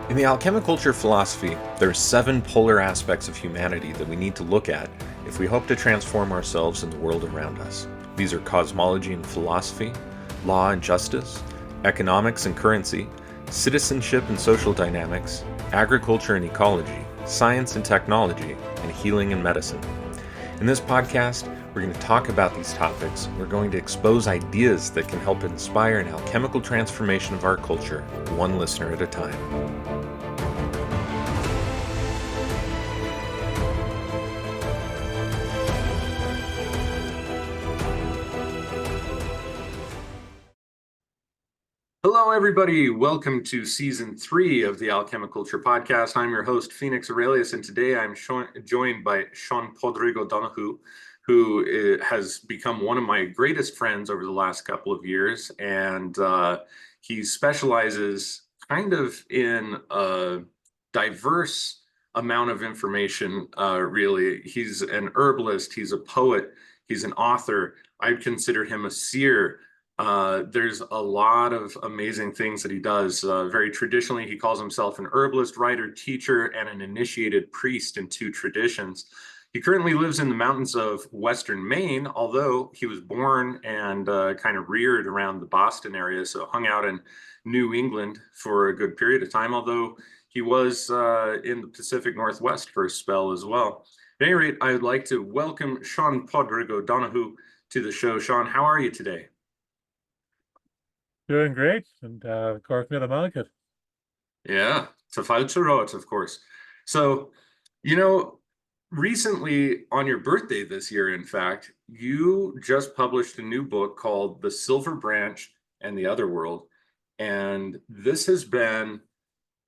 In the Alchemi-Culture philosophy, there are 7 polar aspects of humanity that we need to look at if we hope to transform ourselves and the world around us. These are cosmology and philosophy, law and justice, economics and currency, citizenship and social dynamics, agriculture and ecology, science and technology, and healing and medicine. In this podcast, we're going to talk about these topics. We're going to expose ideas that can help inspire an alchemical transformation of our culture, one listener at a time. Hello, everybody. Welcome to Season 3 of the Alchemi-Culture Podcast. I'm your host, Phoenix Aurelius, and today I'm joined by Seán Pádraig O'Donoghue, who has become one of my greatest friends over the last couple of years, and he specializes kind of in a diverse amount of information, really. He's an herbalist, he's a poet, he's an author. I'd consider him a seer. There's a lot of amazing things that he does. Very traditionally, he calls himself an herbalist, writer, teacher, and an initiated priest in 2 traditions. He currently lives in the mountains of Western Maine, although he was born and kind of reared around the Boston area, so hung out in New England for a good period of time, although he was in the Pacific Northwest for a spell as well. At any rate, I would like to welcome Seán Pádraig O'Donoghue to the show. Seán, how are you today? Doing great, and of course, Malamalkit. Yeah, Tafalcherot, of course. So, recently on your birthday this year, in fact, you just published a new book called The Silver Branch and the Other World. And this has been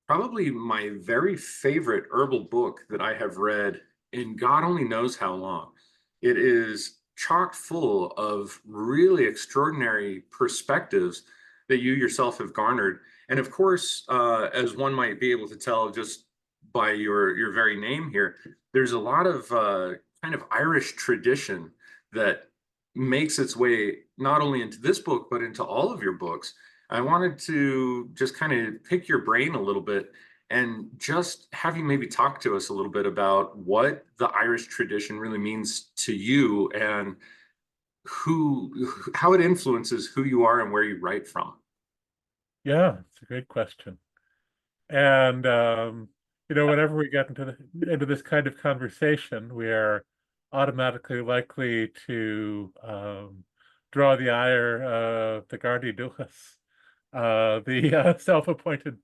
probably my very favorite herbal book that I have read in God only knows how long. It is chock full of really extraordinary perspectives that you yourself have garnered. And of course, as one might be able to tell just by your very name here, there's a lot of kind of Irish tradition that makes its way not only into this book, but into all of your books. I wanted to just kind of pick your brain a little bit and just have you maybe talk to us a little bit about what the Irish tradition really means to you and how it influences who you are and where you write from. Yeah, it's a great question. And whenever we get into this kind of conversation, we are automatically likely to draw the ire of the Gardaí Dúchas, the self-appointed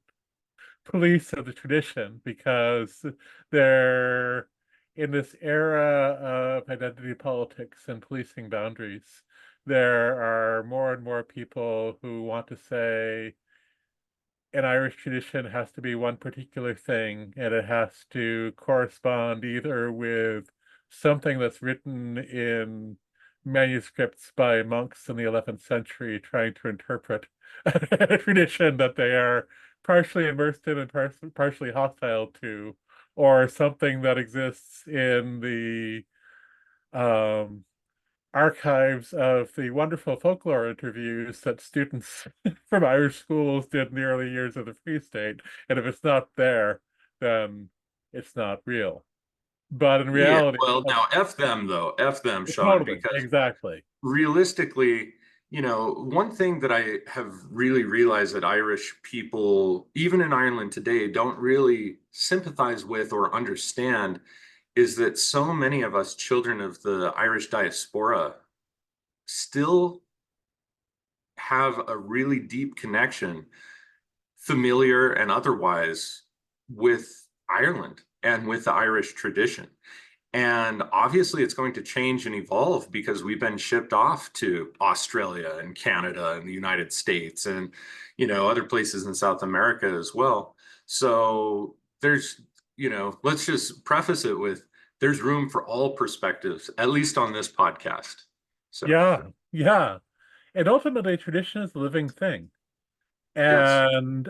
police of the tradition, because they're in this era of identity politics and policing boundaries. There are more and more people who want to say an Irish tradition has to be one particular thing, and it has to correspond either with something that's written in manuscripts by monks in the 11th century trying to interpret a tradition that they are partially immersed in and partially hostile to, or something that exists in the archives of the wonderful folklore interviews that students from Irish schools did in the early years of the Free State. And if it's not there, then it's not real. But in Yeah, reality, well, now F them though, F them, Seán, totally, because exactly. realistically, one thing that I have really realized that Irish people, even in Ireland today, don't really sympathize with or understand is that so many of us children of the Irish diaspora still have a really deep connection, familiar and otherwise, with Ireland and with the Irish tradition. And obviously, it's going to change and evolve because we've been shipped off to Australia and Canada and the United States and, other places in South America as well. So there's, let's just preface it with there's room for all perspectives, at least on this podcast. So, Yeah. And ultimately, tradition is a living thing. yes, And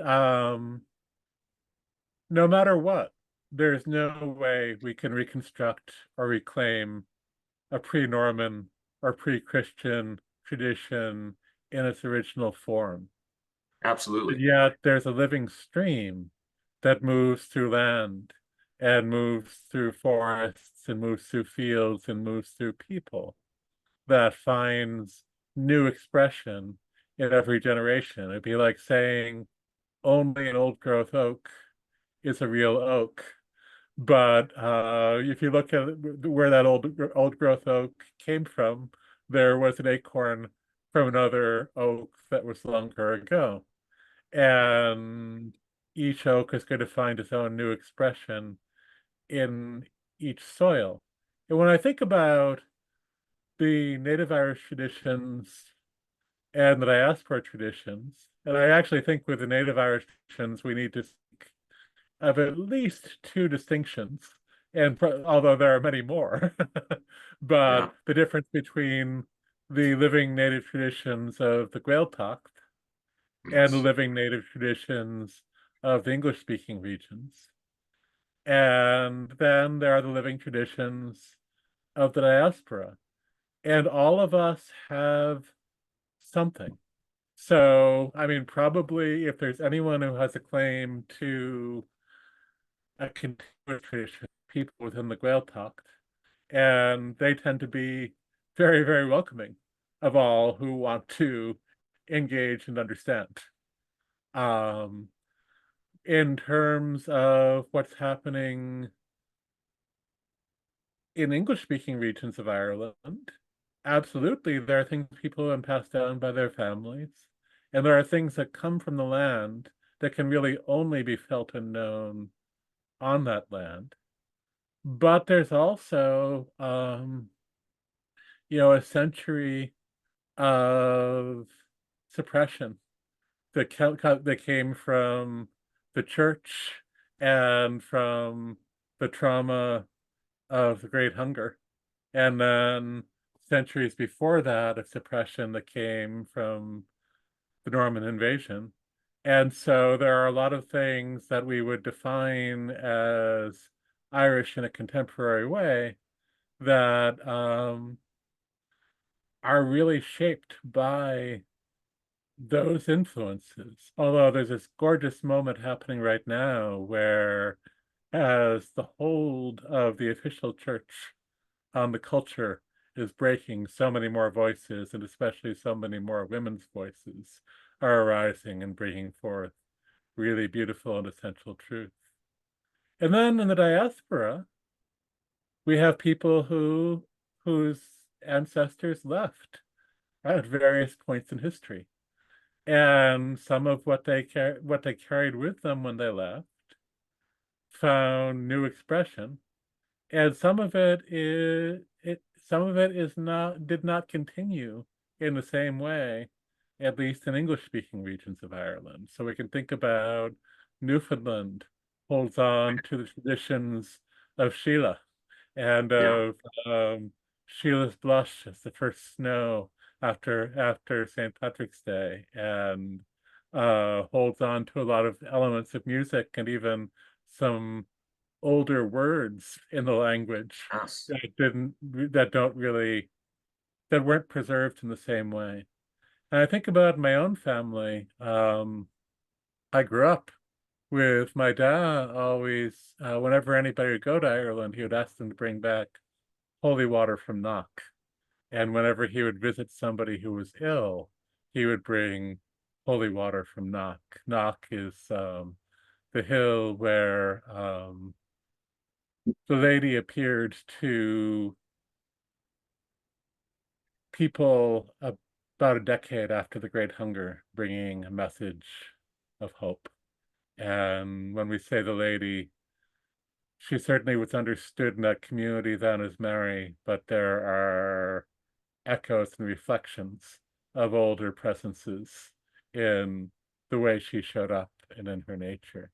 no matter what, there's no way we can reconstruct or reclaim a pre-Norman or pre-Christian tradition in its original form. absolutely. And yet there's a living stream that moves through land and moves through forests and moves through fields and moves through people, that finds new expression in every generation. It'd be like saying only an old growth oak is a real oak. But if you look at where that old growth oak came from, there was an acorn from another oak that was longer ago. And each oak is going to find its own new expression in each soil. And when I think about the Native Irish traditions and the diaspora traditions, and I actually think with the Native Irish traditions, we need to think of at least two distinctions, and although there are many more, Yeah. but the difference between the living native traditions of the Gaeltacht and the Yes. living native traditions of the English-speaking regions. And then there are the living traditions of the diaspora. And all of us have something. So, I mean, probably if there's anyone who has a claim to a continuous tradition, people within the Gaeltacht, and they tend to be very, very welcoming of all who want to engage and understand. Um, in terms of what's happening in English-speaking regions of Ireland, absolutely, there are things people have passed down by their families, and there are things that come from the land that can really only be felt and known on that land. But there's also, a century of suppression that came from the church and from the trauma of the Great Hunger. And then centuries before that, a suppression that came from the Norman invasion. And so there are a lot of things that we would define as Irish in a contemporary way that are really shaped by those influences. Although there's this gorgeous moment happening right now where, as the hold of the official church on the culture is breaking, so many more voices, and especially so many more women's voices, are arising and bringing forth really beautiful and essential truth. And then in the diaspora, we have people whose ancestors left at various points in history. And some of what they carried with them when they left found new expression, and some of it is not did not continue in the same way, at least in English-speaking regions of Ireland. So we can think about Newfoundland holds on to the traditions of Sheila and Yeah. of Sheila's blush as the first snow after St. Patrick's Day, and holds on to a lot of elements of music and even some older words in the language Yes. that weren't preserved in the same way. And I think about my own family. I grew up with my dad always, whenever anybody would go to Ireland, he would ask them to bring back holy water from Knock. And whenever he would visit somebody who was ill, he would bring holy water from Knock. Knock is the hill where the lady appeared to people about a decade after the Great Hunger, bringing a message of hope. And when we say the lady, she certainly was understood in that community then as Mary, but there are echoes and reflections of older presences in the way she showed up and in her nature.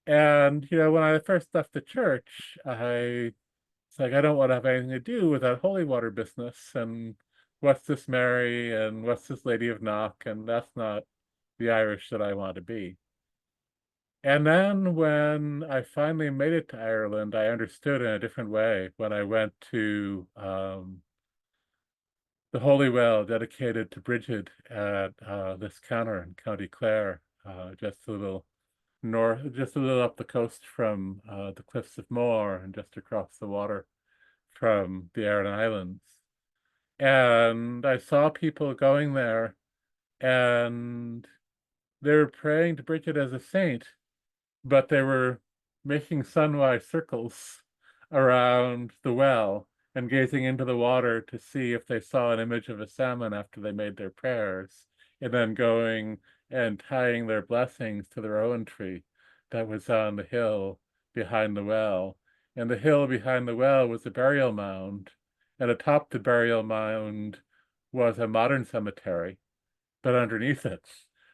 And, when I first left the church, it's like, I don't want to have anything to do with that holy water business. And what's this Mary and what's this Lady of Knock? And that's not the Irish that I want to be. And then when I finally made it to Ireland, I understood in a different way when I went to the Holy Well dedicated to Bridget at Liscannor in County Clare, just a little north, just a little up the coast from the Cliffs of Moher and just across the water from the Aran Islands. And I saw people going there, and they were praying to Bridget as a saint, but they were making sunwise circles around the well and gazing into the water to see if they saw an image of a salmon after they made their prayers, and then going and tying their blessings to the rowan tree that was on the hill behind the well. And the hill behind the well was a burial mound, and atop the burial mound was a modern cemetery, but underneath it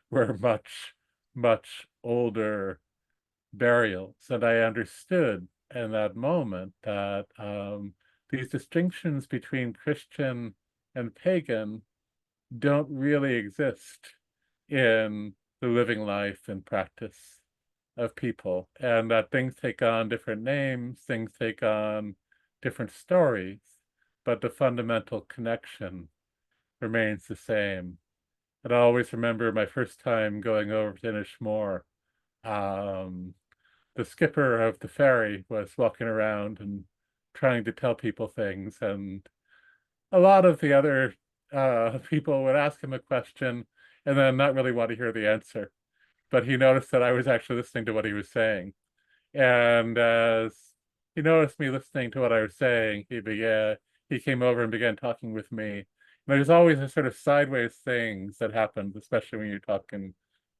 were much, much older burials. And I understood in that moment that these distinctions between Christian and pagan don't really exist in the living life and practice of people, and that things take on different names, things take on different stories, but the fundamental connection remains the same. And I always remember my first time going over to Inishmore. The skipper of the ferry was walking around and trying to tell people things, and a lot of the other people would ask him a question and then not really want to hear the answer. But he noticed that I was actually listening to what he was saying. And as he noticed me listening to what I was saying, he came over and began talking with me. And there's always a sort of sideways things that happen, especially when you're talking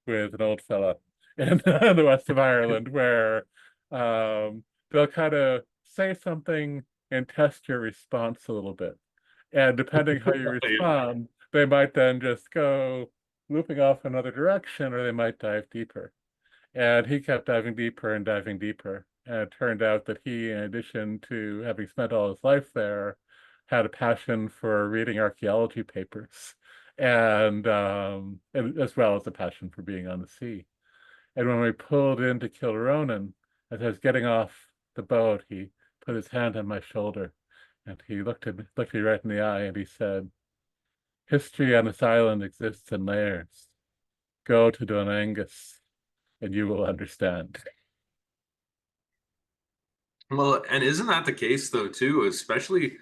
with an old fella in the west of Ireland, where they'll kind of say something and test your response a little bit. And depending how you respond, they might then just go looping off another direction, or they might dive deeper. And he kept diving deeper and diving deeper. And it turned out that he, in addition to having spent all his life there, had a passion for reading archaeology papers, and as well as a passion for being on the sea. And when we pulled into Kilronan, as I was getting off the boat, he put his hand on my shoulder, and he looked me right in the eye, and he said, "History on this island exists in layers. Go to Dun Angus, and you will understand." Well, and isn't that the case though too, especially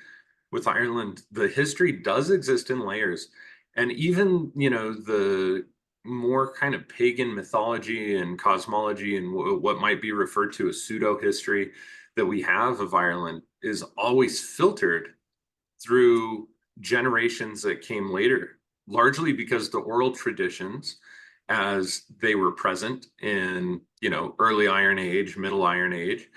with Ireland, the history does exist in layers. And even, the more kind of pagan mythology and cosmology and what might be referred to as pseudo history that we have of Ireland is always filtered through generations that came later, largely because the oral traditions, as they were present in, early Iron Age, Middle Iron Age,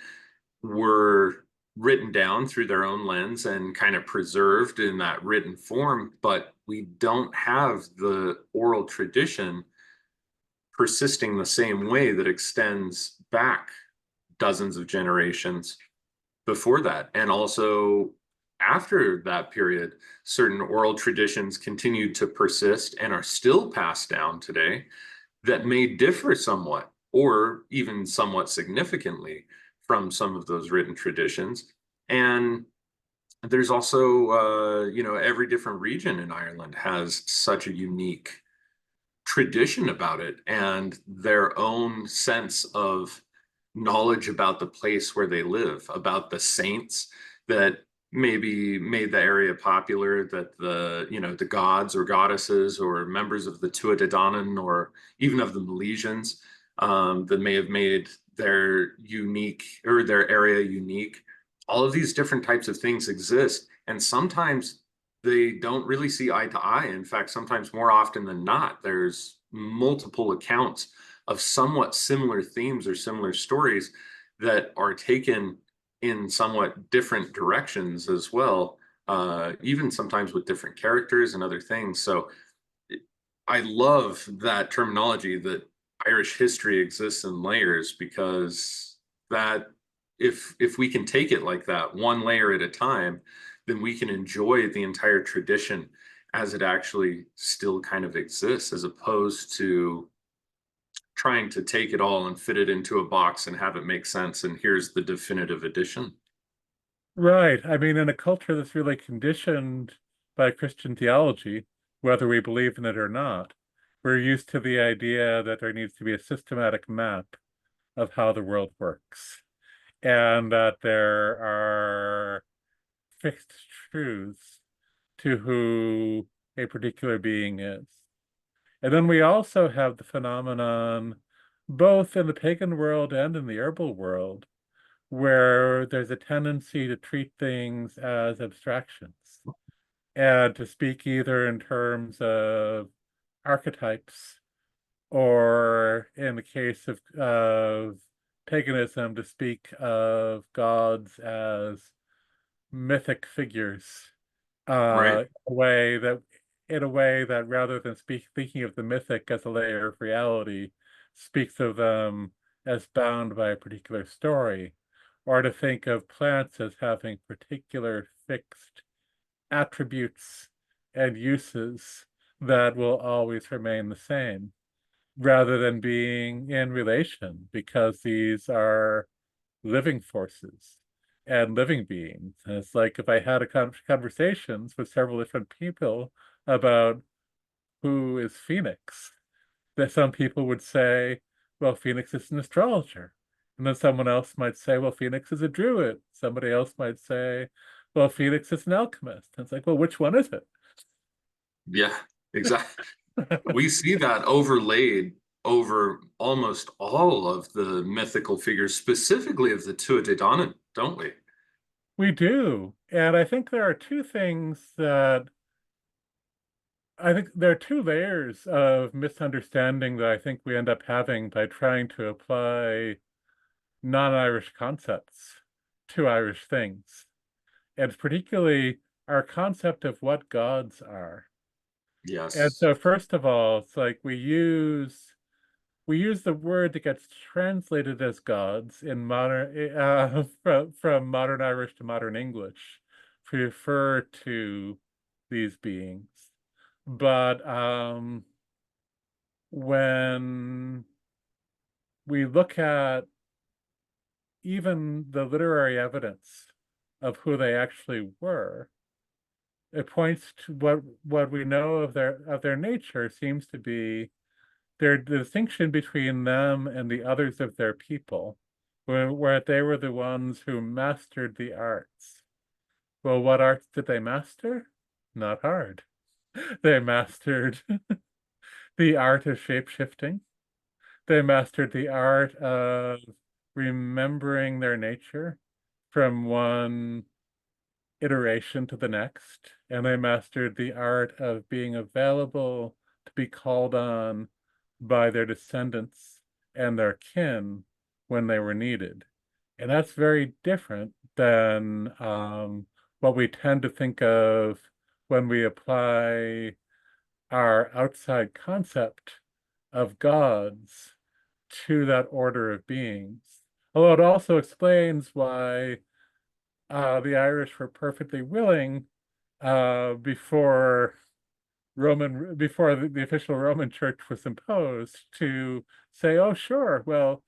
were written down through their own lens and kind of preserved in that written form, but we don't have the oral tradition persisting the same way that extends back dozens of generations before that. And also after that period, certain oral traditions continued to persist and are still passed down today that may differ somewhat or even somewhat significantly from some of those written traditions. And there's also, every different region in Ireland has such a unique tradition about it and their own sense of knowledge about the place where they live, about the saints that maybe made the area popular, that the gods or goddesses or members of the Tuatha De Danann or even of the Milesians that may have made their unique or their area unique. All of these different types of things exist, and sometimes they don't really see eye to eye. In fact, sometimes more often than not, there's multiple accounts of somewhat similar themes or similar stories that are taken in somewhat different directions as well, even sometimes with different characters and other things. So I love that terminology that Irish history exists in layers, because that if we can take it like that, one layer at a time, then we can enjoy the entire tradition as it actually still kind of exists, as opposed to trying to take it all and fit it into a box and have it make sense. And here's the definitive edition. Right. I mean, in a culture that's really conditioned by Christian theology, whether we believe in it or not, we're used to the idea that there needs to be a systematic map of how the world works, and that there are fixed truths to who a particular being is. And then we also have the phenomenon, both in the pagan world and in the herbal world, where there's a tendency to treat things as abstractions and to speak either in terms of archetypes or, in the case of paganism, to speak of gods as mythic figures, Right. in a way that rather than thinking of the mythic as a layer of reality, speaks of them as bound by a particular story, or to think of plants as having particular fixed attributes and uses that will always remain the same, rather than being in relation, because these are living forces and living beings. And it's like if I had conversations with several different people about who is Phoenix, that some people would say, well, Phoenix is an astrologer. And then someone else might say, well, Phoenix is a druid. Somebody else might say, well, Phoenix is an alchemist. And it's like, well, which one is it? Yeah, exactly. We see that overlaid over almost all of the mythical figures, specifically of the Tuatha, don't we? We do. And I think there are two layers of misunderstanding that I think we end up having by trying to apply non-Irish concepts to Irish things. And particularly our concept of what gods are. And Yes. so first of all, it's like we use the word that gets translated as gods in modern from modern Irish to modern English to refer to these beings. But when we look at even the literary evidence of who they actually were, it points to what we know of their nature seems to be the distinction between them and the others of their people, where they were the ones who mastered the arts. Well, what arts did they master? Not hard. They mastered the art of shape-shifting. They mastered the art of remembering their nature from one iteration to the next, and they mastered the art of being available to be called on by their descendants and their kin when they were needed. And that's very different than what we tend to think of when we apply our outside concept of gods to that order of beings. Although it also explains why the Irish were perfectly willing before the official Roman Church was imposed to say, oh, sure, well,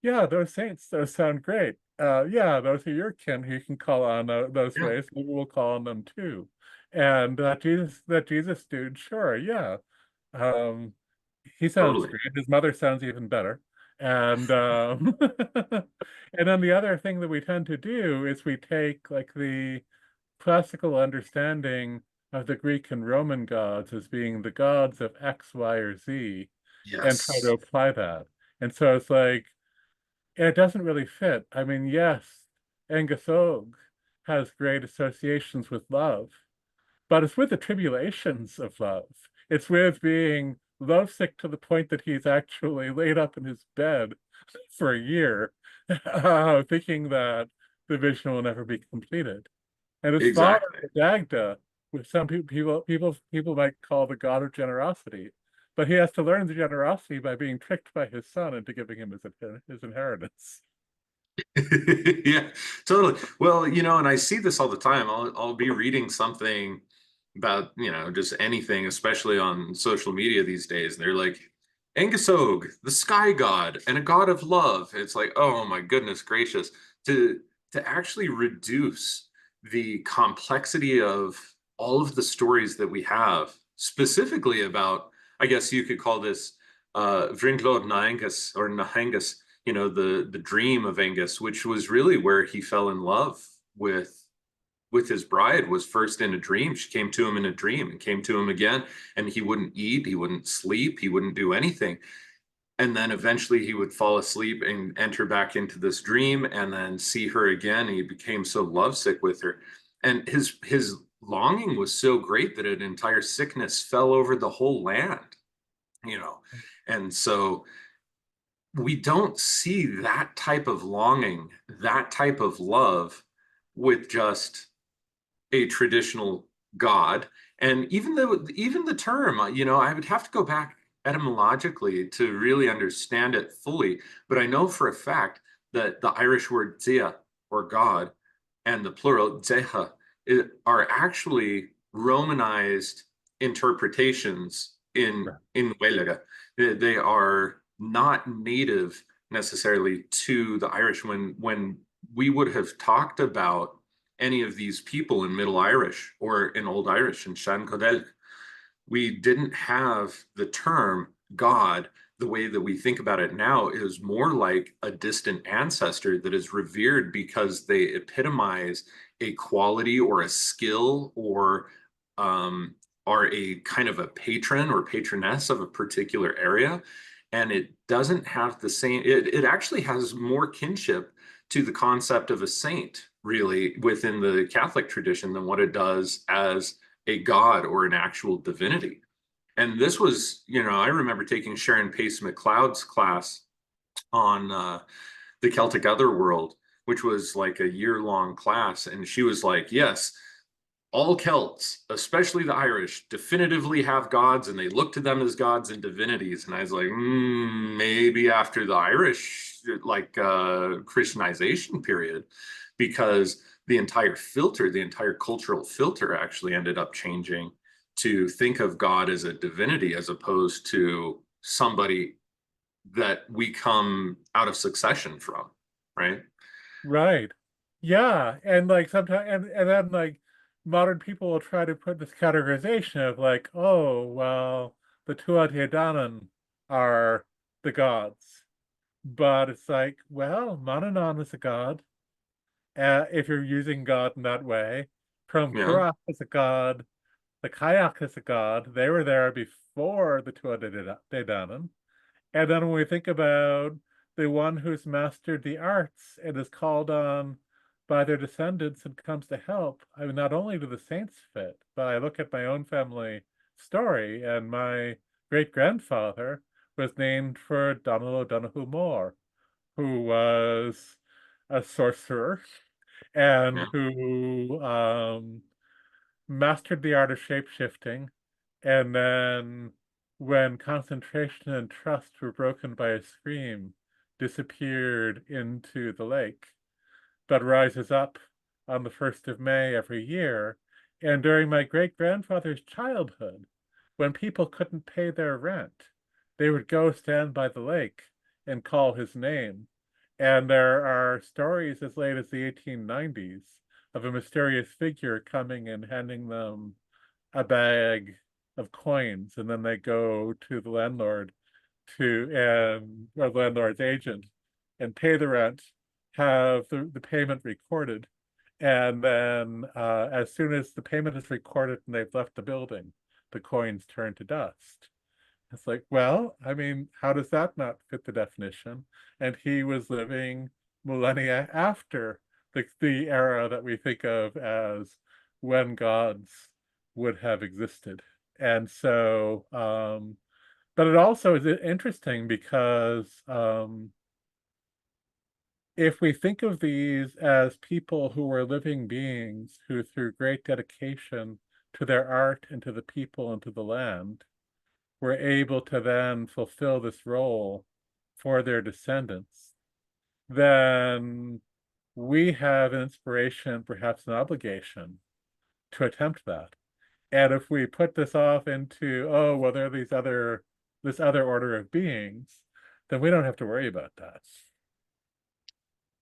yeah, those saints, those sound great. Yeah, those are your kin who you can call on those Yeah, ways. Maybe we'll call on them too. And that Jesus dude, sure, yeah. Um, he sounds totally. great. His mother sounds even better. And and then the other thing that we tend to do is we take like the classical understanding of the Greek and Roman gods as being the gods of X, Y, or Z and try to Yes. apply that. And so it's like, it doesn't really fit. I mean, yes, Angus Og has great associations with love, but it's with the tribulations of love. It's with being lovesick to the point that he's actually laid up in his bed for a year, thinking that the vision will never be completed. And his father, Exactly. Dagda, which some people might call the god of generosity, but he has to learn the generosity by being tricked by his son into giving him his inheritance. Yeah, totally. Well, and I see this all the time. I'll be reading something about, just anything, especially on social media these days. They're like, Angus Og, the sky god and a god of love. It's like, oh my goodness gracious, to actually reduce the complexity of all of the stories that we have, specifically about, I guess you could call this Vringlod Naangus or Nahangus, the dream of Angus, which was really where he fell in love with his bride, was first in a dream. She came to him in a dream and came to him again, and he wouldn't eat, he wouldn't sleep, he wouldn't do anything. And then eventually he would fall asleep and enter back into this dream and then see her again. And he became so lovesick with her. And his longing was so great that an entire sickness fell over the whole land. And so we don't see that type of longing, that type of love with just a traditional god. And even the term, I would have to go back etymologically to really understand it fully. But I know for a fact that the Irish word dzea, or god, and the plural dzeha are actually Romanized interpretations in Gaeilge. They are not native necessarily to the Irish. When we would have talked about any of these people in Middle Irish or in Old Irish, in Seán Codelg, we didn't have the term God the way that we think about it now. It was more like a distant ancestor that is revered because they epitomize a quality or a skill, or are a kind of a patron or patroness of a particular area. And it doesn't have the same, it actually has more kinship to the concept of a saint, really, within the Catholic tradition than what it does as a god or an actual divinity. And this was, I remember taking Sharon Pace McLeod's class on the Celtic Otherworld, which was like a year-long class. And she was like, yes, all Celts, especially the Irish, definitively have gods, and they look to them as gods and divinities. And I was like, maybe after the Irish, Christianization period, because the entire cultural filter actually ended up changing to think of God as a divinity as opposed to somebody that we come out of succession from, right? Right. Yeah. And like sometimes, and then like modern people will try to put this categorization of like, oh, well, the Tuatha Dé Danann are the gods. But it's like, well, Manannán is a god. If you're using God in that way. Crom Yeah. Cruach is a god. The Kayak is a god. They were there before the Tuatha Dé Danann. And then when we think about the one who's mastered the arts and is called on by their descendants and comes to help, I mean, not only do the saints fit, but I look at my own family story, and my great-grandfather was named for Donald O'Donoghue Moore, who was a sorcerer and Yeah. who mastered the art of shape-shifting. And then when concentration and trust were broken by a scream, disappeared into the lake, but rises up on the 1st of May every year. And during my great-grandfather's childhood, when people couldn't pay their rent, they would go stand by the lake and call his name. And there are stories as late as the 1890s of a mysterious figure coming and handing them a bag of coins, and then they go to the landlord or the landlord's agent and pay the rent, have the payment recorded, and then as soon as the payment is recorded and they've left the building, the coins turn to dust. It's like, well, I mean, how does that not fit the definition? And he was living millennia after the era that we think of as when gods would have existed. And so, but it also is interesting because if we think of these as people who were living beings who, through great dedication to their art and to the people and to the land, were able to then fulfill this role for their descendants, then we have an inspiration, perhaps an obligation, to attempt that. And if we put this off into, oh, well, there are this other order of beings, then we don't have to worry about that.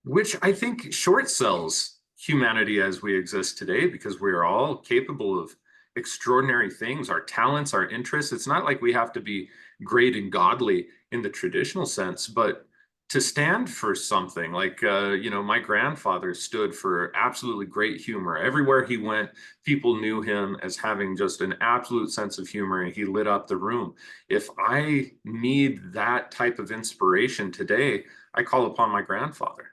Which I think short sells humanity as we exist today, because we are all capable of extraordinary things, our talents, our interests. It's not like we have to be great and godly in the traditional sense, but to stand for something. Like, my grandfather stood for absolutely great humor. Everywhere he went, people knew him as having just an absolute sense of humor, and he lit up the room. If I need that type of inspiration today, I call upon my grandfather,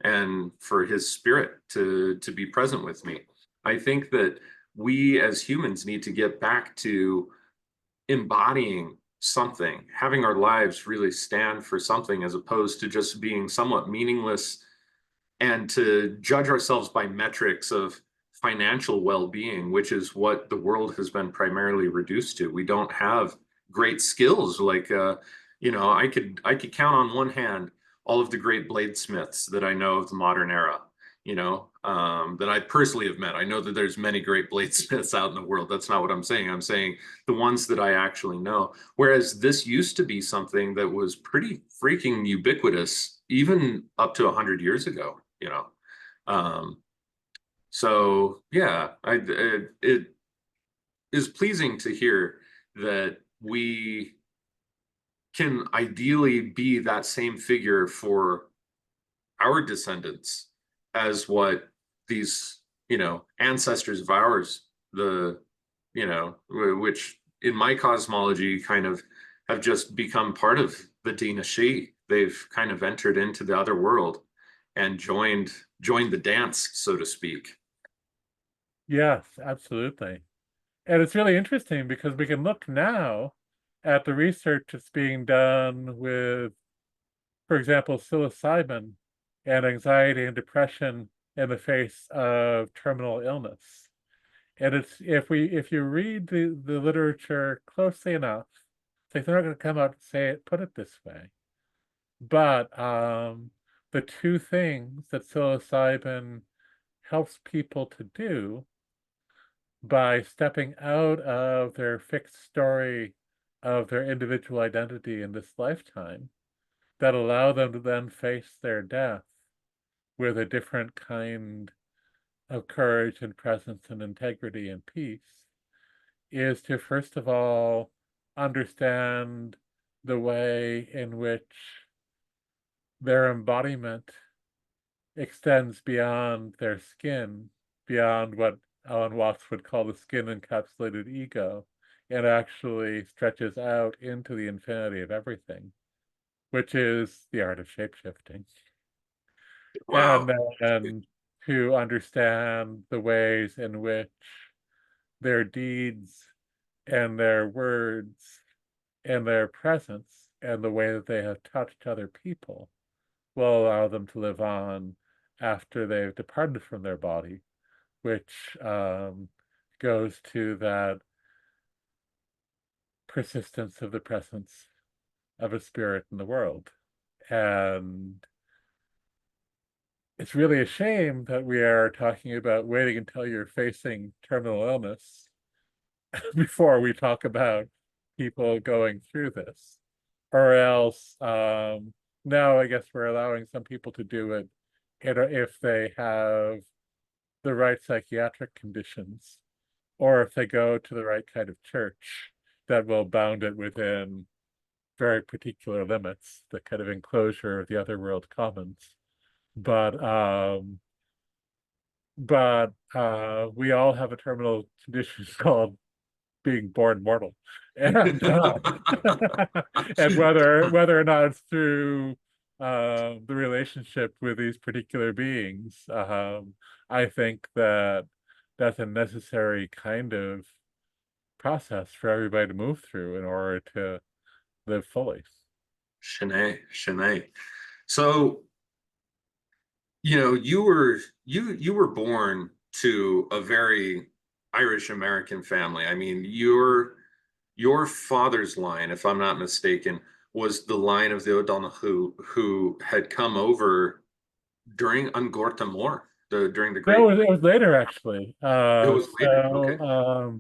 and for his spirit to be present with me. I think that we as humans need to get back to embodying something, having our lives really stand for something as opposed to just being somewhat meaningless, and to judge ourselves by metrics of financial well-being, which is what the world has been primarily reduced to. We don't have great skills. Like, I could count on one hand all of the great bladesmiths that I know of the modern era, that I personally have met. I know that there's many great bladesmiths out in the world. That's not what I'm saying. I'm saying the ones that I actually know. Whereas this used to be something that was pretty freaking ubiquitous, even up to 100 years ago. Um, so yeah, it is pleasing to hear that we can ideally be that same figure for our descendants as what these, ancestors of ours, which in my cosmology kind of have just become part of the Dinashi. They've kind of entered into the other world and joined the dance, so to speak. Yes, absolutely. And it's really interesting because we can look now at the research that's being done with, for example, psilocybin and anxiety and depression in the face of terminal illness. And it's if you read the literature closely enough, they're not going to come out and say it, put it this way. But the two things that psilocybin helps people to do by stepping out of their fixed story of their individual identity in this lifetime that allow them to then face their death with a different kind of courage and presence and integrity and peace is to first of all understand the way in which their embodiment extends beyond their skin, beyond what Alan Watts would call the skin encapsulated ego, and actually stretches out into the infinity of everything, which is the art of shapeshifting. Wow. And to understand the ways in which their deeds and their words and their presence and the way that they have touched other people will allow them to live on after they've departed from their body, which goes to that persistence of the presence of a spirit in the world. And it's really a shame that we are talking about waiting until you're facing terminal illness before we talk about people going through this. Or else, now I guess we're allowing some people to do it if they have the right psychiatric conditions, or if they go to the right kind of church that will bound it within very particular limits, the kind of enclosure of the otherworld commons. But we all have a terminal condition called being born mortal, and and whether or not it's through the relationship with these particular beings, I think that that's a necessary kind of process for everybody to move through in order to live fully. Shanae. So, you were born to a very Irish American family. I mean, your father's line, if I'm not mistaken, was the line of the O'Donoghue who had come over during Angorta Mór, during the Great. No, it was later actually. It was later. Okay.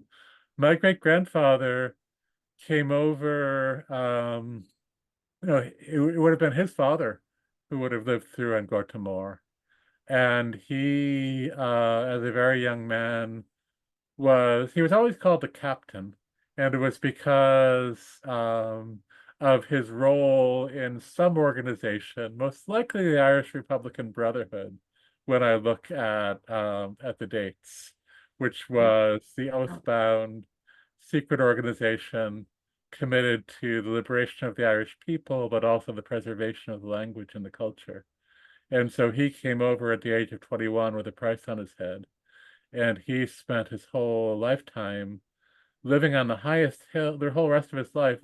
My great grandfather came over. It would have been his father who would have lived through Angkor Môr. And he, as a very young man, he was always called the captain. And it was because of his role in some organization, most likely the Irish Republican Brotherhood, when I look at the dates, which was the oath-bound secret organization committed to the liberation of the Irish people, but also the preservation of the language and the culture. And so he came over at the age of 21 with a price on his head, and he spent his whole lifetime living on the highest hill, the whole rest of his life,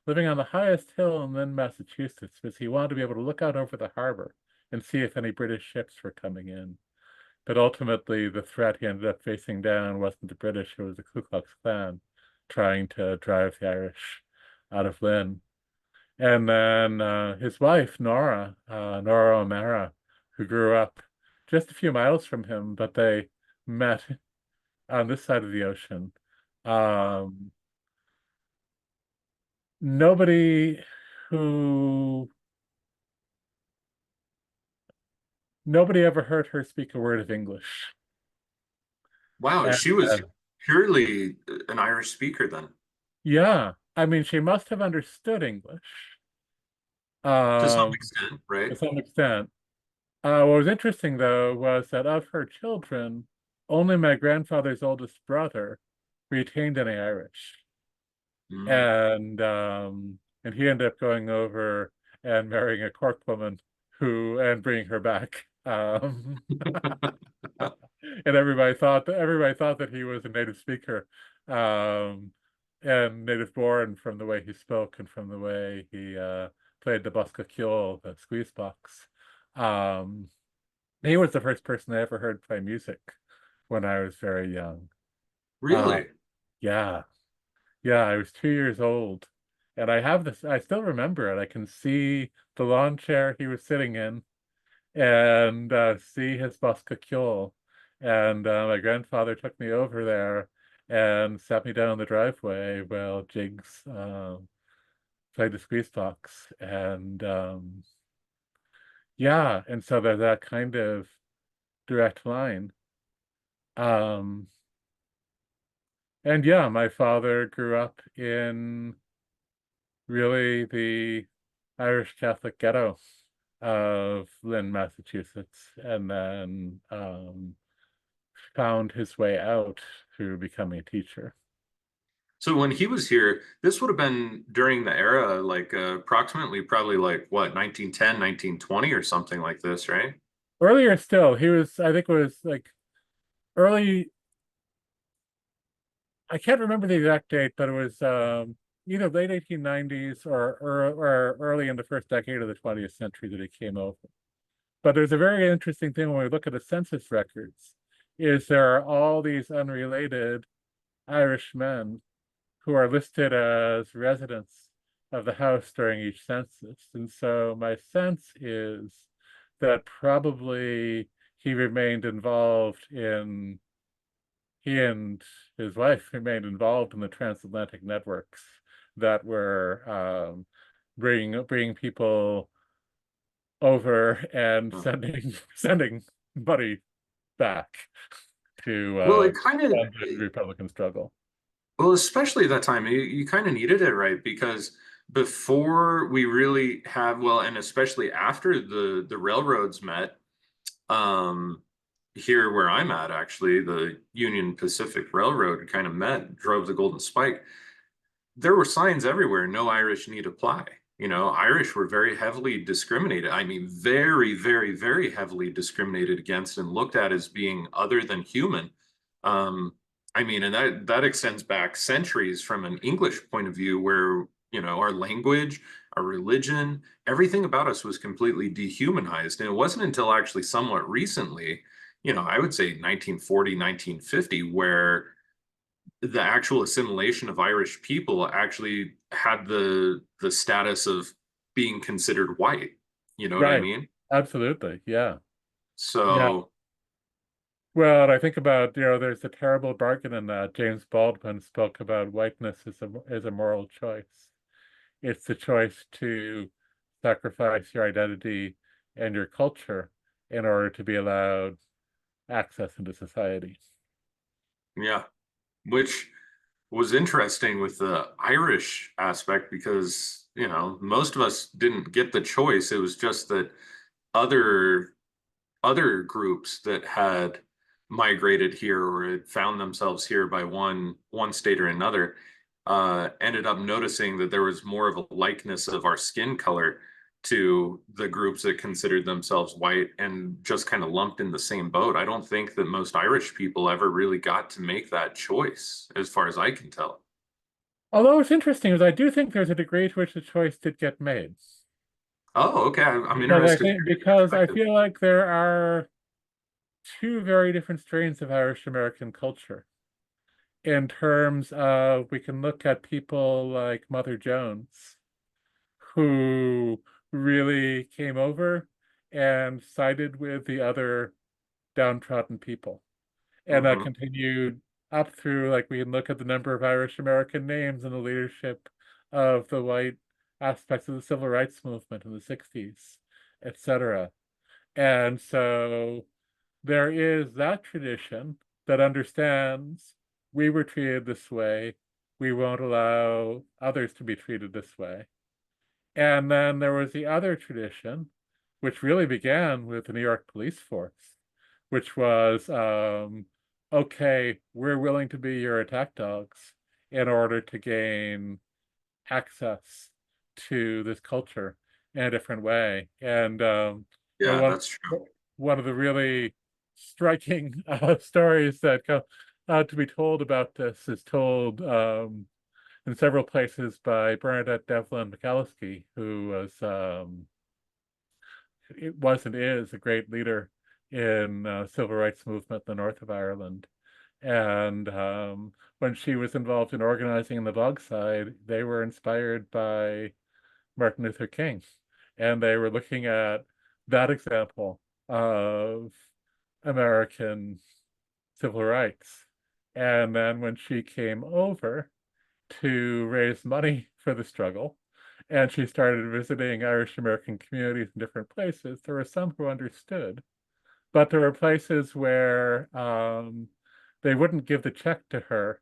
living on the highest hill in Lynn, Massachusetts, because he wanted to be able to look out over the harbor and see if any British ships were coming in. But ultimately, the threat he ended up facing down wasn't the British, it was the Ku Klux Klan trying to drive the Irish out of Lynn. And then his wife, Nora O'Mara, who grew up just a few miles from him, but they met on this side of the ocean. Um, nobody who nobody ever heard her speak a word of English. Wow, And she was purely an Irish speaker then, yeah, I mean, she must have understood English to some um, extent, right? to some extent. What was interesting, though, was that of her children, only my grandfather's oldest brother retained any Irish. Mm. And he ended up going over and marrying a Cork woman and bringing her back. And everybody thought that he was a native speaker, um, and native born from the way he spoke and from the way he played the Boscaciol, the squeeze box. Um, he was the first person I ever heard play music when I was very young. Uh, Really? yeah, yeah, I was 2 years old. And I still remember it. I can see the lawn chair he was sitting in and see his Boscaciol. And my grandfather took me over there and sat me down in the driveway while Jigs played the squeeze box. And yeah, and so there's that kind of direct line. Um, and yeah, my father grew up in really the Irish Catholic ghetto of Lynn, Massachusetts, and then found his way out through becoming a teacher. So when he was here, this would have been during the era, like approximately probably like what, 1910, 1920 or something like this, right? Earlier still, I think it was like early, I can't remember the exact date, but it was either late 1890s or early in the first decade of the 20th century that he came over. But there's a very interesting thing when we look at the census records, is there are all these unrelated Irish men who are listed as residents of the house during each census. And so my sense is that probably he and his wife remained involved in the transatlantic networks that were bringing people over and Oh. sending money back to Well, it kind of, fund the Republican struggle. well, especially that time, you kind of needed it, right? Because before we really have, well, and especially after the railroads met, um, here where I'm at, actually, the Union Pacific Railroad kind of met, drove the Golden Spike. There were signs everywhere, no Irish need apply. You know, Irish were very heavily discriminated. I mean, very, very, very heavily discriminated against and looked at as being other than human. Um, I mean, and that extends back centuries from an English point of view, where, you know, our language, our religion, everything about us was completely dehumanized. And it wasn't until actually somewhat recently, you know, I would say 1940, 1950, where the actual assimilation of Irish people actually had the status of being considered white. You know what I Right. mean? Absolutely. Yeah. Yeah. So, Well, and I think about, there's a terrible bargain in that. James Baldwin spoke about whiteness as a moral choice. It's the choice to sacrifice your identity and your culture in order to be allowed access into society. yeah, which was interesting with the Irish aspect because, most of us didn't get the choice. It was just that other other groups that had migrated here or had found themselves here by one state or another ended up noticing that there was more of a likeness of our skin color to the groups that considered themselves white and just kind of lumped in the same boat. I don't think that most Irish people ever really got to make that choice, as far as I can tell. Although it's interesting, is I do think there's a degree to which the choice did get made. Oh, okay. I'm Because I interested in think your because I perspective. feel like there are two very different strains of Irish American culture. In terms of, we can look at people like Mother Jones, who really came over and sided with the other downtrodden people. And that Hmm. continued up through, like, we can look at the number of Irish American names in the leadership of the white aspects of the civil rights movement in the 60s, etc. And so there is that tradition that understands we were treated this way, we won't allow others to be treated this way. And then there was the other tradition, which really began with the New York police force, which was, okay, we're willing to be your attack dogs in order to gain access to this culture in a different way. And Yeah, one that's true. one of the really striking stories that come to be told about this is told in several places by Bernadette Devlin McAlliskey, who was and is a great leader in civil rights movement in the north of Ireland. And when she was involved in organizing in the Bog Side, they were inspired by Martin Luther King. And they were looking at that example of American civil rights. And then when she came over to raise money for the struggle, and she started visiting Irish American communities in different places, there were some who understood, but there were places where they wouldn't give the check to her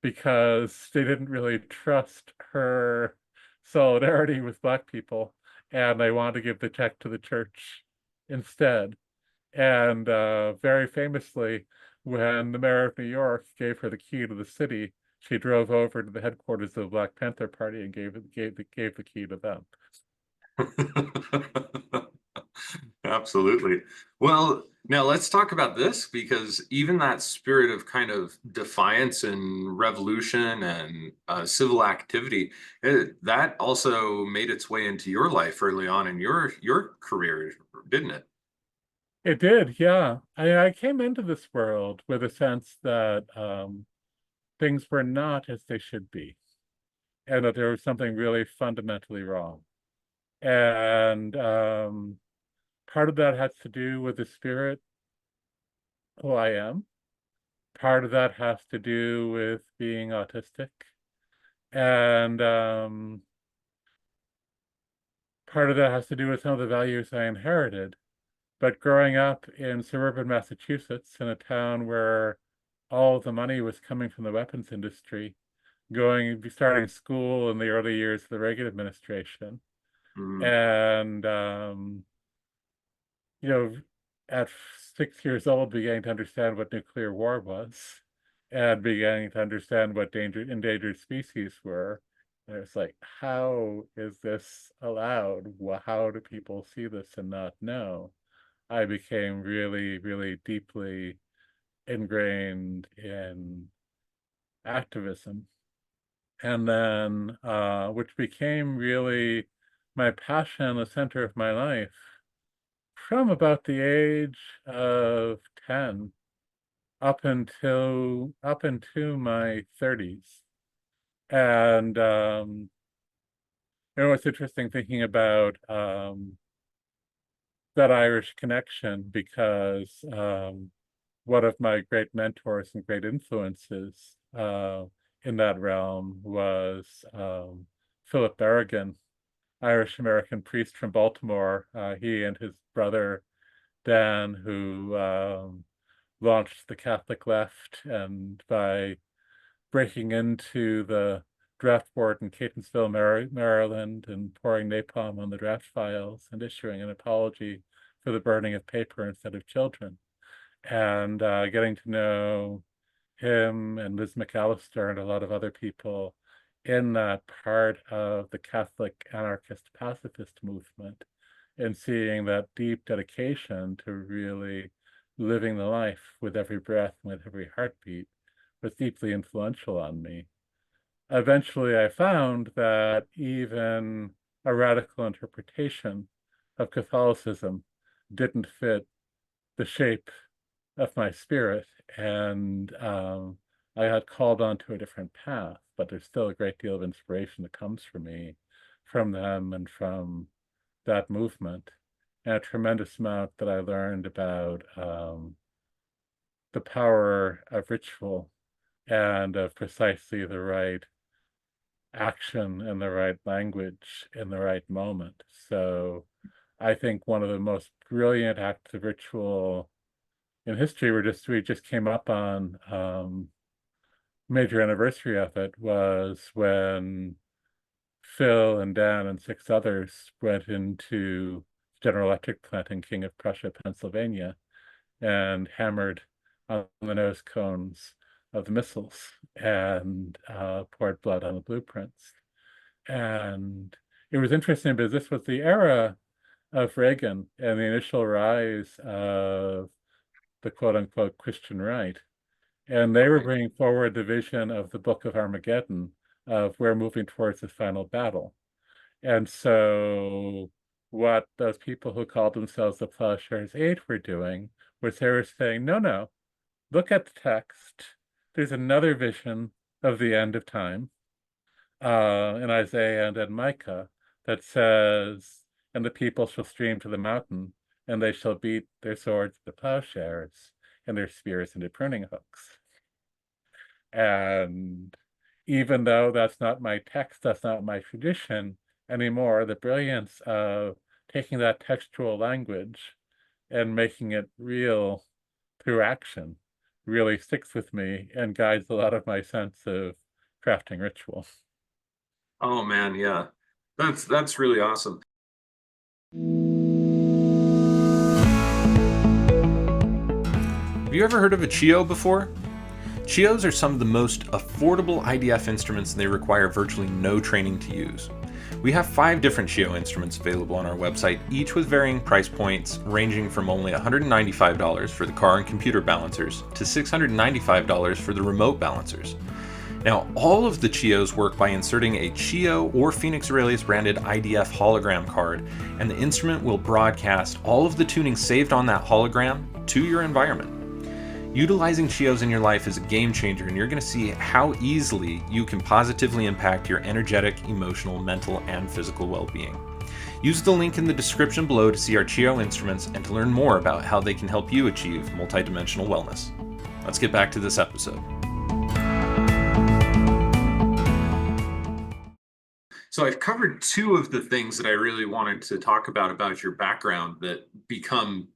because they didn't really trust her solidarity with Black people, and they wanted to give the check to the church instead. And very famously, when the mayor of New York gave her the key to the city, she drove over to the headquarters of the Black Panther Party and gave the key to them. Absolutely. Well, now let's talk about this because even that spirit of kind of defiance and revolution and civil activity, that also made its way into your life early on in your career, didn't it? It did, yeah. I came into this world with a sense that things were not as they should be, and that there was something really fundamentally wrong. And part of that has to do with the spirit who I am. Part of that has to do with being autistic. And part of that has to do with some of the values I inherited. But growing up in suburban Massachusetts, in a town where all the money was coming from the weapons industry, starting school in the early years of the Reagan administration, Mm. and you know, at 6 years old, beginning to understand what nuclear war was, and beginning to understand what endangered species were. And it's like, how is this allowed? How do people see this and not know? I became really, really deeply ingrained in activism. And then, which became really my passion, the center of my life, from about the age of 10 up into my 30s. And it's interesting thinking about that Irish connection because one of my great mentors and great influences in that realm was Philip Berrigan, Irish American priest from Baltimore. He and his brother Dan, who launched the Catholic left, and by breaking into the draft board in Catonsville, Maryland, and pouring napalm on the draft files and issuing an apology for the burning of paper instead of children, and getting to know him and Liz McAllister and a lot of other people in that part of the Catholic anarchist pacifist movement, and seeing that deep dedication to really living the life with every breath and with every heartbeat was deeply influential on me. Eventually, I found that even a radical interpretation of Catholicism didn't fit the shape of my spirit, and I had called onto a different path, but there's still a great deal of inspiration that comes for me from them and from that movement, and a tremendous amount that I learned about the power of ritual and of precisely the right action and the right language in the right moment. So I think one of the most brilliant acts of ritual in history we just came up on major anniversary of it was when Phil and Dan and 6 others went into General Electric plant in King of Prussia, Pennsylvania, and hammered on the nose cones of the missiles and poured blood on the blueprints. And it was interesting because this was the era of Reagan and the initial rise of the quote-unquote Christian right. And they were bringing forward the vision of the Book of Armageddon, of we're moving towards the final battle. And so what those people who called themselves the Plowshares 8 were doing was they were saying, no, look at the text. There's another vision of the end of time in Isaiah and in Micah that says, and the people shall stream to the mountain, and they shall beat their swords into plowshares and their spears into pruning hooks. And even though that's not my text, that's not my tradition anymore, the brilliance of taking that textual language and making it real through action really sticks with me and guides a lot of my sense of crafting ritual. Oh man, yeah. That's really awesome. Have you ever heard of a Chio before? Chios are some of the most affordable IDF instruments, and they require virtually no training to use. We have 5 different Chio instruments available on our website, each with varying price points ranging from only $195 for the car and computer balancers to $695 for the remote balancers. Now, all of the Chios work by inserting a Chio or Phoenix Aurelius branded IDF hologram card, and the instrument will broadcast all of the tuning saved on that hologram to your environment. Utilizing Chios in your life is a game changer, and you're going to see how easily you can positively impact your energetic, emotional, mental, and physical well-being. Use the link in the description below to see our Chio instruments and to learn more about how they can help you achieve multidimensional wellness. Let's get back to this episode. So I've covered 2 of the things that I really wanted to talk about your background that become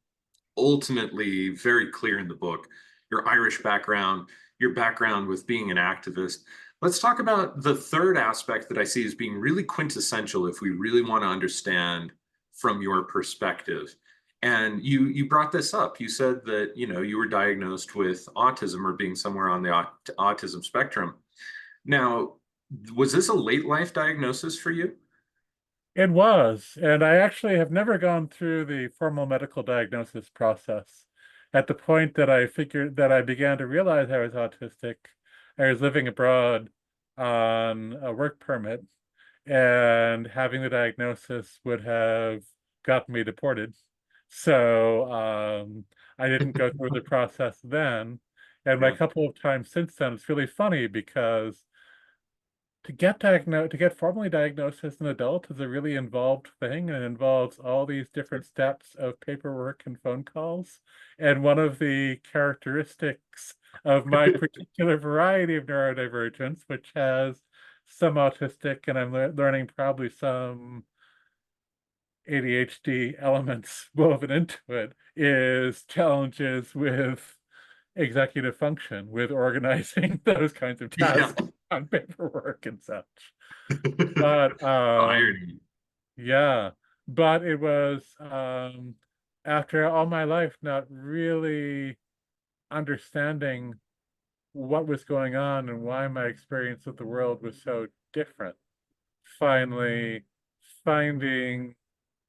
ultimately very clear in the book. Your Irish background, your background with being an activist. Let's talk about the third aspect that I see as being really quintessential if we really want to understand from your perspective. And you brought this up. You said that, you were diagnosed with autism or being somewhere on the autism spectrum. Now, was this a late life diagnosis for you? It was, and I actually have never gone through the formal medical diagnosis process. At the point that I began to realize I was autistic, I was living abroad on a work permit, and having the diagnosis would have gotten me deported. So I didn't go through the process then. And my Yeah. couple of times since then, it's really funny because to get formally diagnosed as an adult is a really involved thing, and it involves all these different steps of paperwork and phone calls. And one of the characteristics of my particular variety of neurodivergence, which has some autistic and I'm learning probably some ADHD elements woven into it, is challenges with executive function with organizing those kinds of Yeah. tasks on paperwork and such. But Irony. yeah, but it was after all my life not really understanding what was going on and why my experience of the world was so different. Finally, finding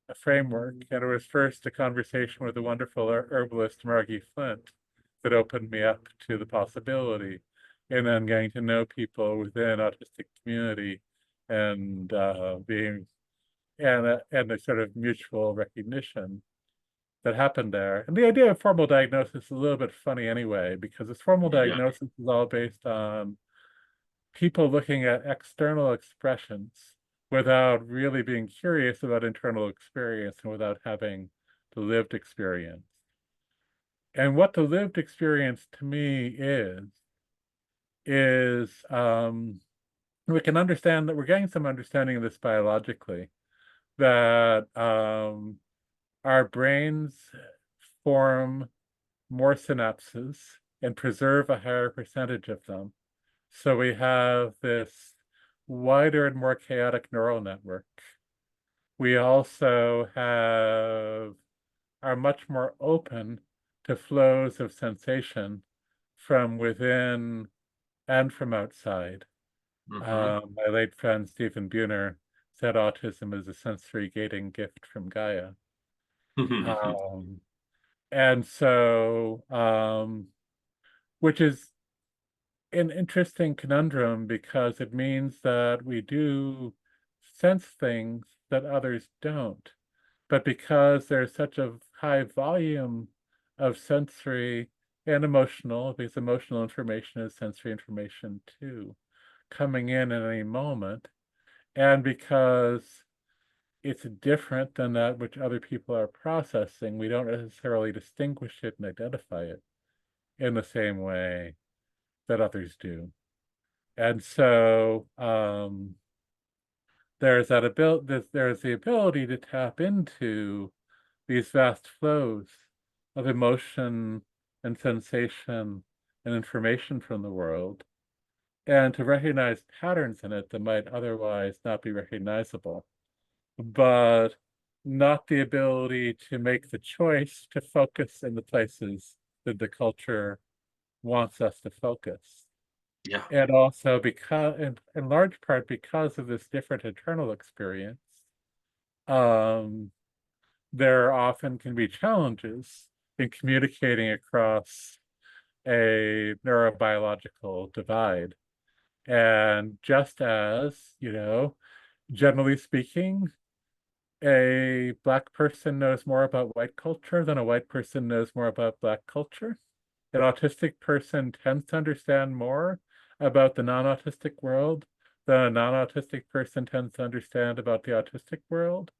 a framework, and it was first a conversation with the wonderful herbalist Margie Flint that opened me up to the possibility, and then getting to know people within autistic community and being and the sort of mutual recognition that happened there. And the idea of formal diagnosis is a little bit funny anyway, because this formal Yeah. diagnosis is all based on people looking at external expressions without really being curious about internal experience and without having the lived experience. And what the lived experience to me is we can understand that we're getting some understanding of this biologically, that our brains form more synapses and preserve a higher percentage of them. So we have this wider and more chaotic neural network. We also are much more open to flows of sensation from within and from outside. My late friend Stephen Buhner said autism is a sensory gating gift from Gaia. And so, which is an interesting conundrum because it means that we do sense things that others don't. But because there's such a high volume of sensory and emotional, because emotional information is sensory information too, coming in at any moment, and because it's different than that which other people are processing, we don't necessarily distinguish it and identify it in the same way that others do. And so there's the ability to tap into these vast flows of emotion and sensation and information from the world, and to recognize patterns in it that might otherwise not be recognizable, but not the ability to make the choice to focus in the places that the culture wants us to focus. Yeah. And also because, in large part, because of this different internal experience, there often can be challenges in communicating across a neurobiological divide. And just as, generally speaking, a Black person knows more about white culture than a white person knows more about Black culture, an autistic person tends to understand more about the non-autistic world than a non-autistic person tends to understand about the autistic world.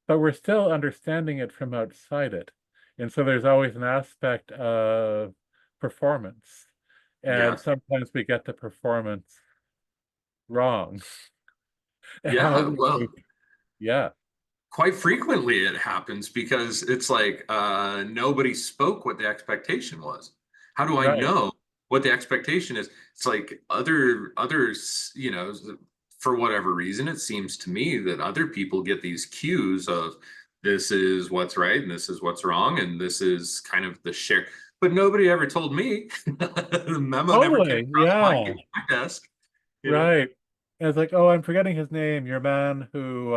But we're still understanding it from outside it. And so there's always an aspect of performance. Yeah. And sometimes we get the performance wrong. Yeah. Well, Yeah, quite frequently it happens because it's like nobody spoke what the expectation was. How do I right. know what the expectation is? It's like others, for whatever reason, it seems to me that other people get these cues of this is what's right and this is what's wrong and this is kind of the share. But nobody ever told me. The memo never came Totally. across Yeah, my desk, you know. right. And it's like, oh, I'm forgetting his name, your man who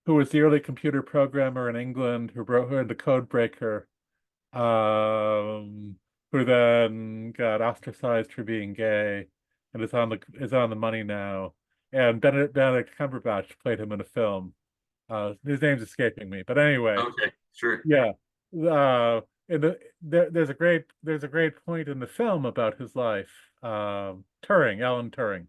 was the early computer programmer in England who had the code breaker, who then got ostracized for being gay and is on the money now. And Benedict Cumberbatch played him in a film. His name's escaping me, but anyway, Okay, sure. yeah. There's a great point in the film about his life. Alan Turing.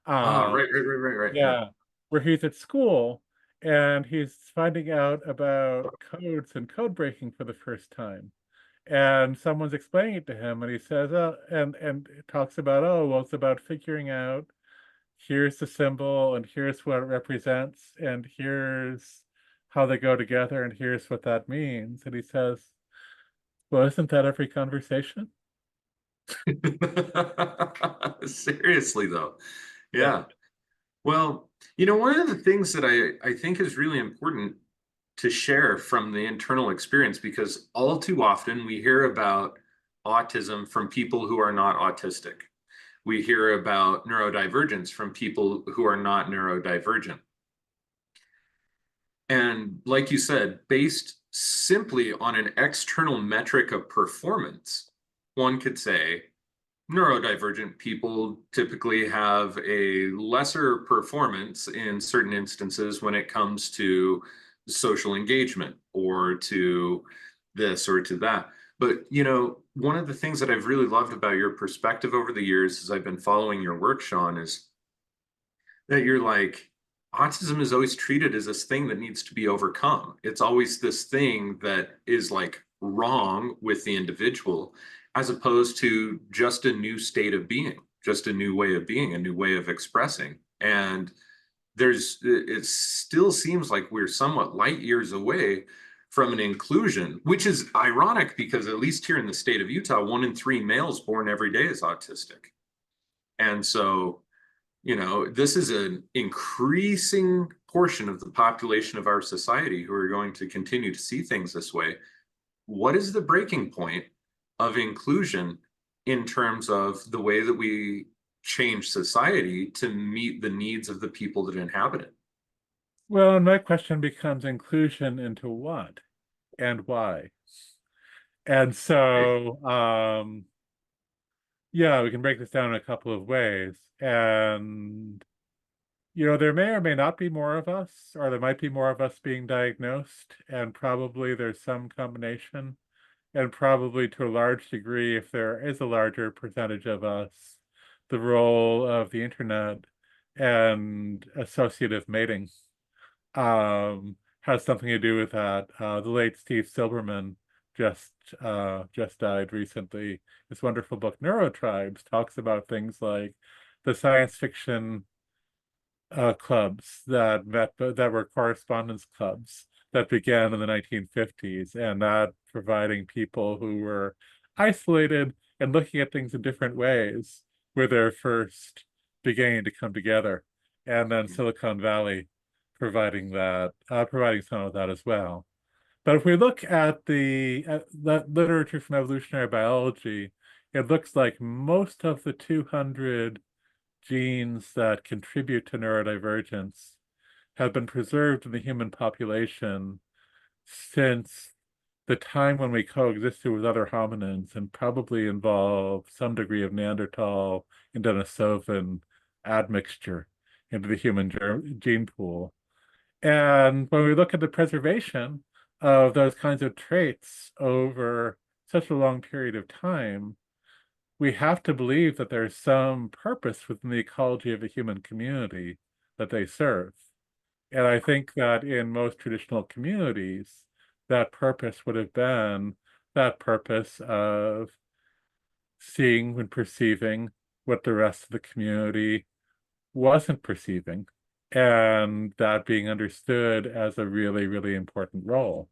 Ah, Uh, right. Yeah. yeah, where he's at school and he's finding out about codes and code breaking for the first time. And someone's explaining it to him, and he says, "Oh," and it talks about, "Oh, well, it's about figuring out here's the symbol, and here's what it represents, and here's how they go together, and here's what that means." And he says, Well, isn't that every conversation? Seriously, though. Yeah. Yeah. Well, one of the things that I think is really important to share from the internal experience, because all too often we hear about autism from people who are not autistic. We hear about neurodivergence from people who are not neurodivergent. And like you said, based simply on an external metric of performance, one could say neurodivergent people typically have a lesser performance in certain instances when it comes to social engagement or to this or to that. But, one of the things that I've really loved about your perspective over the years as I've been following your work, Seán, is that you're like, autism is always treated as this thing that needs to be overcome. It's always this thing that is like wrong with the individual, as opposed to just a new state of being, just a new way of being, a new way of expressing. And it still seems like we're somewhat light years away from an inclusion, which is ironic because at least here in the state of Utah, 1 in 3 males born every day is autistic. And so this is an increasing portion of the population of our society who are going to continue to see things this way. What is the breaking point of inclusion in terms of the way that we change society to meet the needs of the people that inhabit it? Well, and my question becomes inclusion into what and why? And Right. so, yeah, we can break this down in a couple of ways. And, there may or may not be more of us, or there might be more of us being diagnosed, and probably there's some combination. And probably to a large degree, if there is a larger percentage of us, the role of the internet and associative mating has something to do with that. The late Steve Silberman just just died recently. His wonderful book Neurotribes talks about things like the science fiction clubs that were correspondence clubs that began in the 1950s, and that providing people who were isolated and looking at things in different ways were their first beginning to come together, and then Silicon Valley providing some of that as well. But if we look at that literature from evolutionary biology, it looks like most of the 200 genes that contribute to neurodivergence have been preserved in the human population since the time when we coexisted with other hominins, and probably involve some degree of Neanderthal and Denisovan admixture into the human gene pool. And when we look at the preservation of those kinds of traits over such a long period of time, we have to believe that there's some purpose within the ecology of the human community that they serve. And I think that in most traditional communities, that purpose would have been that purpose of seeing and perceiving what the rest of the community wasn't perceiving, and that being understood as a really, really important role.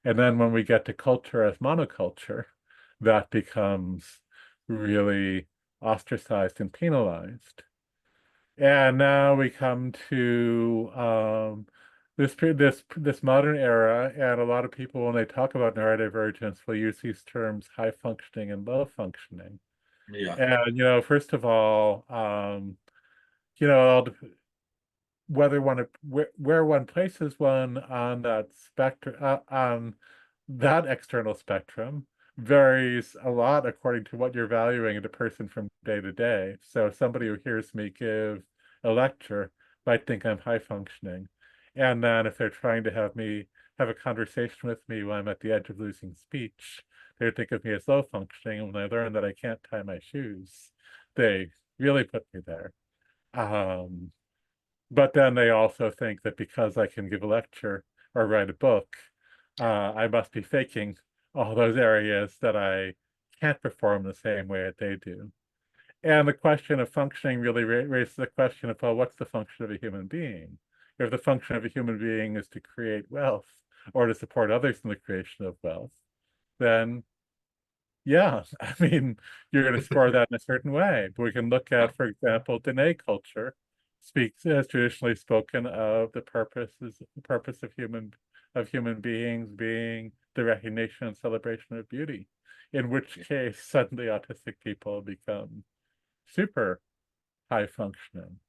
And then when we get to culture as monoculture, that becomes really ostracized and penalized. And now we come to this modern era, and a lot of people, when they talk about neurodivergence, will use these terms high functioning and low functioning. Yeah. And first of all, you know, where one places one on that spectrum, on that external spectrum varies a lot according to what you're valuing in a person from day to day. So somebody who hears me give a lecture might think I'm high functioning. And then if they're trying to have a conversation with me when I'm at the edge of losing speech, they would think of me as low functioning. And when I learn that I can't tie my shoes, they really put me there. Um, but then they also think that because I can give a lecture or write a book, I must be faking all those areas that I can't perform the same way that they do. And the question of functioning really raises the question of, well, what's the function of a human being? If the function of a human being is to create wealth or to support others in the creation of wealth, then Yeah, I mean, you're going to score that in a certain way. But we can look Yeah. at, for example, Dene culture speaks has traditionally spoken of the purpose of human beings being the recognition and celebration of beauty, in which case suddenly autistic people become super high functioning.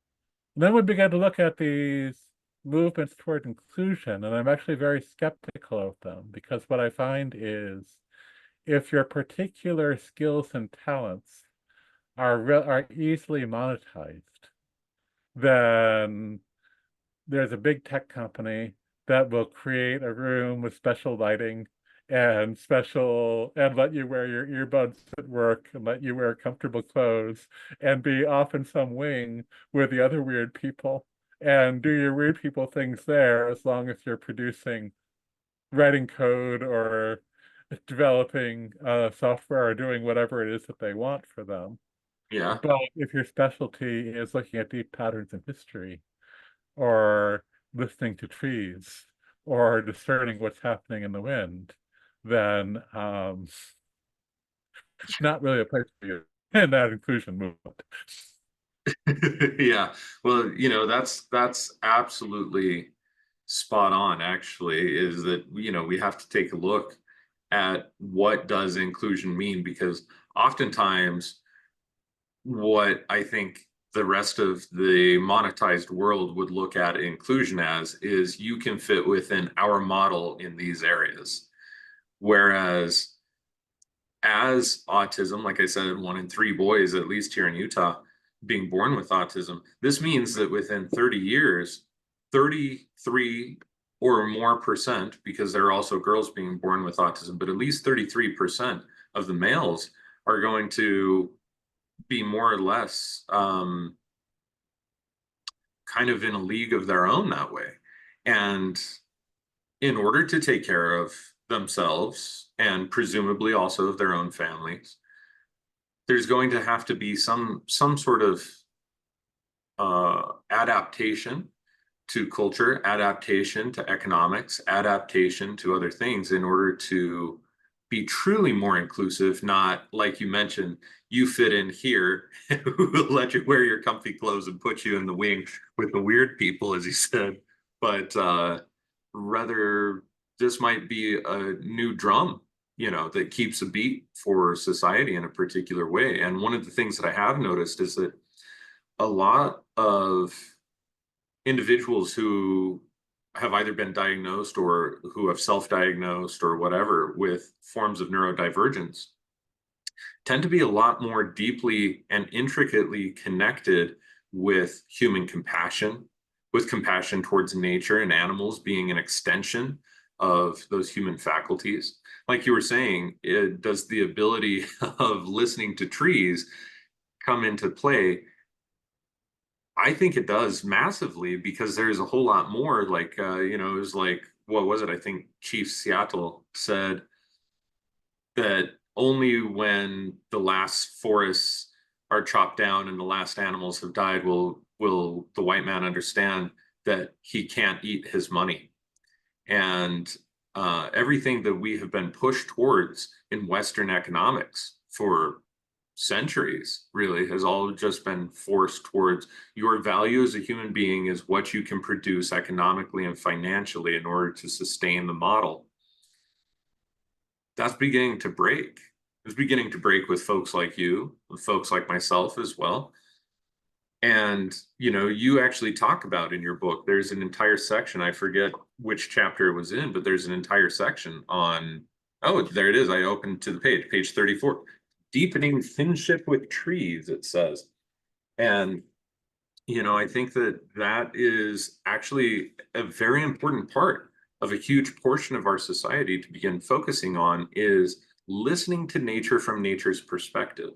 And then we began to look at these movements toward inclusion, and I'm actually very skeptical of them because what I find is if your particular skills and talents are easily monetized, then there's a big tech company that will create a room with special lighting and let you wear your earbuds at work and let you wear comfortable clothes and be off in some wing with the other weird people and do your weird people things there as long as you're producing writing code or developing software or doing whatever it is that they want for them. Yeah. But if your specialty is looking at deep patterns in history or listening to trees or discerning what's happening in the wind, then not really a place for you in that inclusion movement. Yeah. Well, that's absolutely spot on, actually, is that, we have to take a look at what does inclusion mean, because oftentimes what I think the rest of the monetized world would look at inclusion as is you can fit within our model in these areas. Whereas as autism, like I said, 1 in 3 boys, at least here in Utah, being born with autism, this means that within 30 years, 33 or more percent, because there are also girls being born with autism, but at least 33% of the males are going to be more or less kind of in a league of their own that way. And in order to take care of themselves and presumably also of their own families, there's going to have to be some sort of adaptation to culture, adaptation to economics, adaptation to other things in order to be truly more inclusive, not like you mentioned, you fit in here, we'll let you wear your comfy clothes and put you in the wing with the weird people, as you said. But rather, this might be a new drum, that keeps a beat for society in a particular way. And one of the things that I have noticed is that a lot of individuals who have either been diagnosed or who have self-diagnosed or whatever with forms of neurodivergence tend to be a lot more deeply and intricately connected with human compassion, with compassion towards nature and animals being an extension of those human faculties. Like you were saying, does the ability of listening to trees come into play? I think it does massively, because there's a whole lot more. Like, it was like, what was it? I think Chief Seattle said that only when the last forests are chopped down and the last animals have died will the white man understand that he can't eat his money. And everything that we have been pushed towards in Western economics for centuries really has all just been forced towards your value as a human being is what you can produce economically and financially in order to sustain the model. That's beginning to break. It's beginning to break with folks like you, with folks like myself as well. And you actually talk about in your book, there's an entire section, I forget which chapter it was in, but there's an entire section on, oh, there it is. I opened to the page 34, deepening kinship with trees, it says. And I think that that is actually a very important part of a huge portion of our society to begin focusing on, is listening to nature from nature's perspective.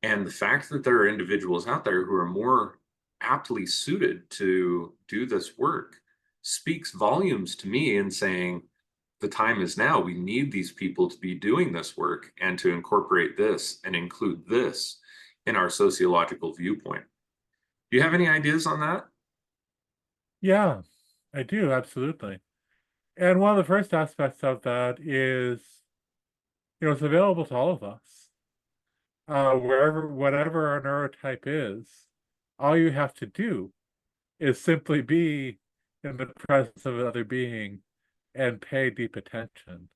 And the fact that there are individuals out there who are more aptly suited to do this work speaks volumes to me in saying the time is now. We need these people to be doing this work and to incorporate this and include this in our sociological viewpoint. Do you have any ideas on that? Yeah, I do, absolutely. And one of the first aspects of that is it's available to all of us. Whatever our neurotype is, all you have to do is simply be in the presence of another being and pay deep attention.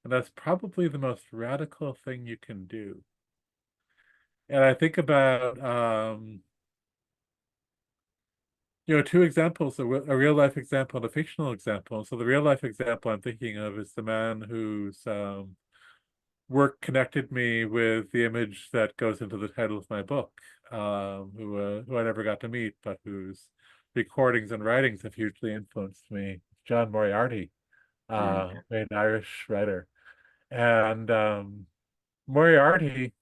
And that's probably the most radical thing you can do. And I think about, two examples, a real life example and a fictional example. So the real life example I'm thinking of is the man whose work connected me with the image that goes into the title of my book, who I never got to meet, but whose recordings and writings have hugely influenced me. John Moriarty, Mm. an Irish writer. And Moriarty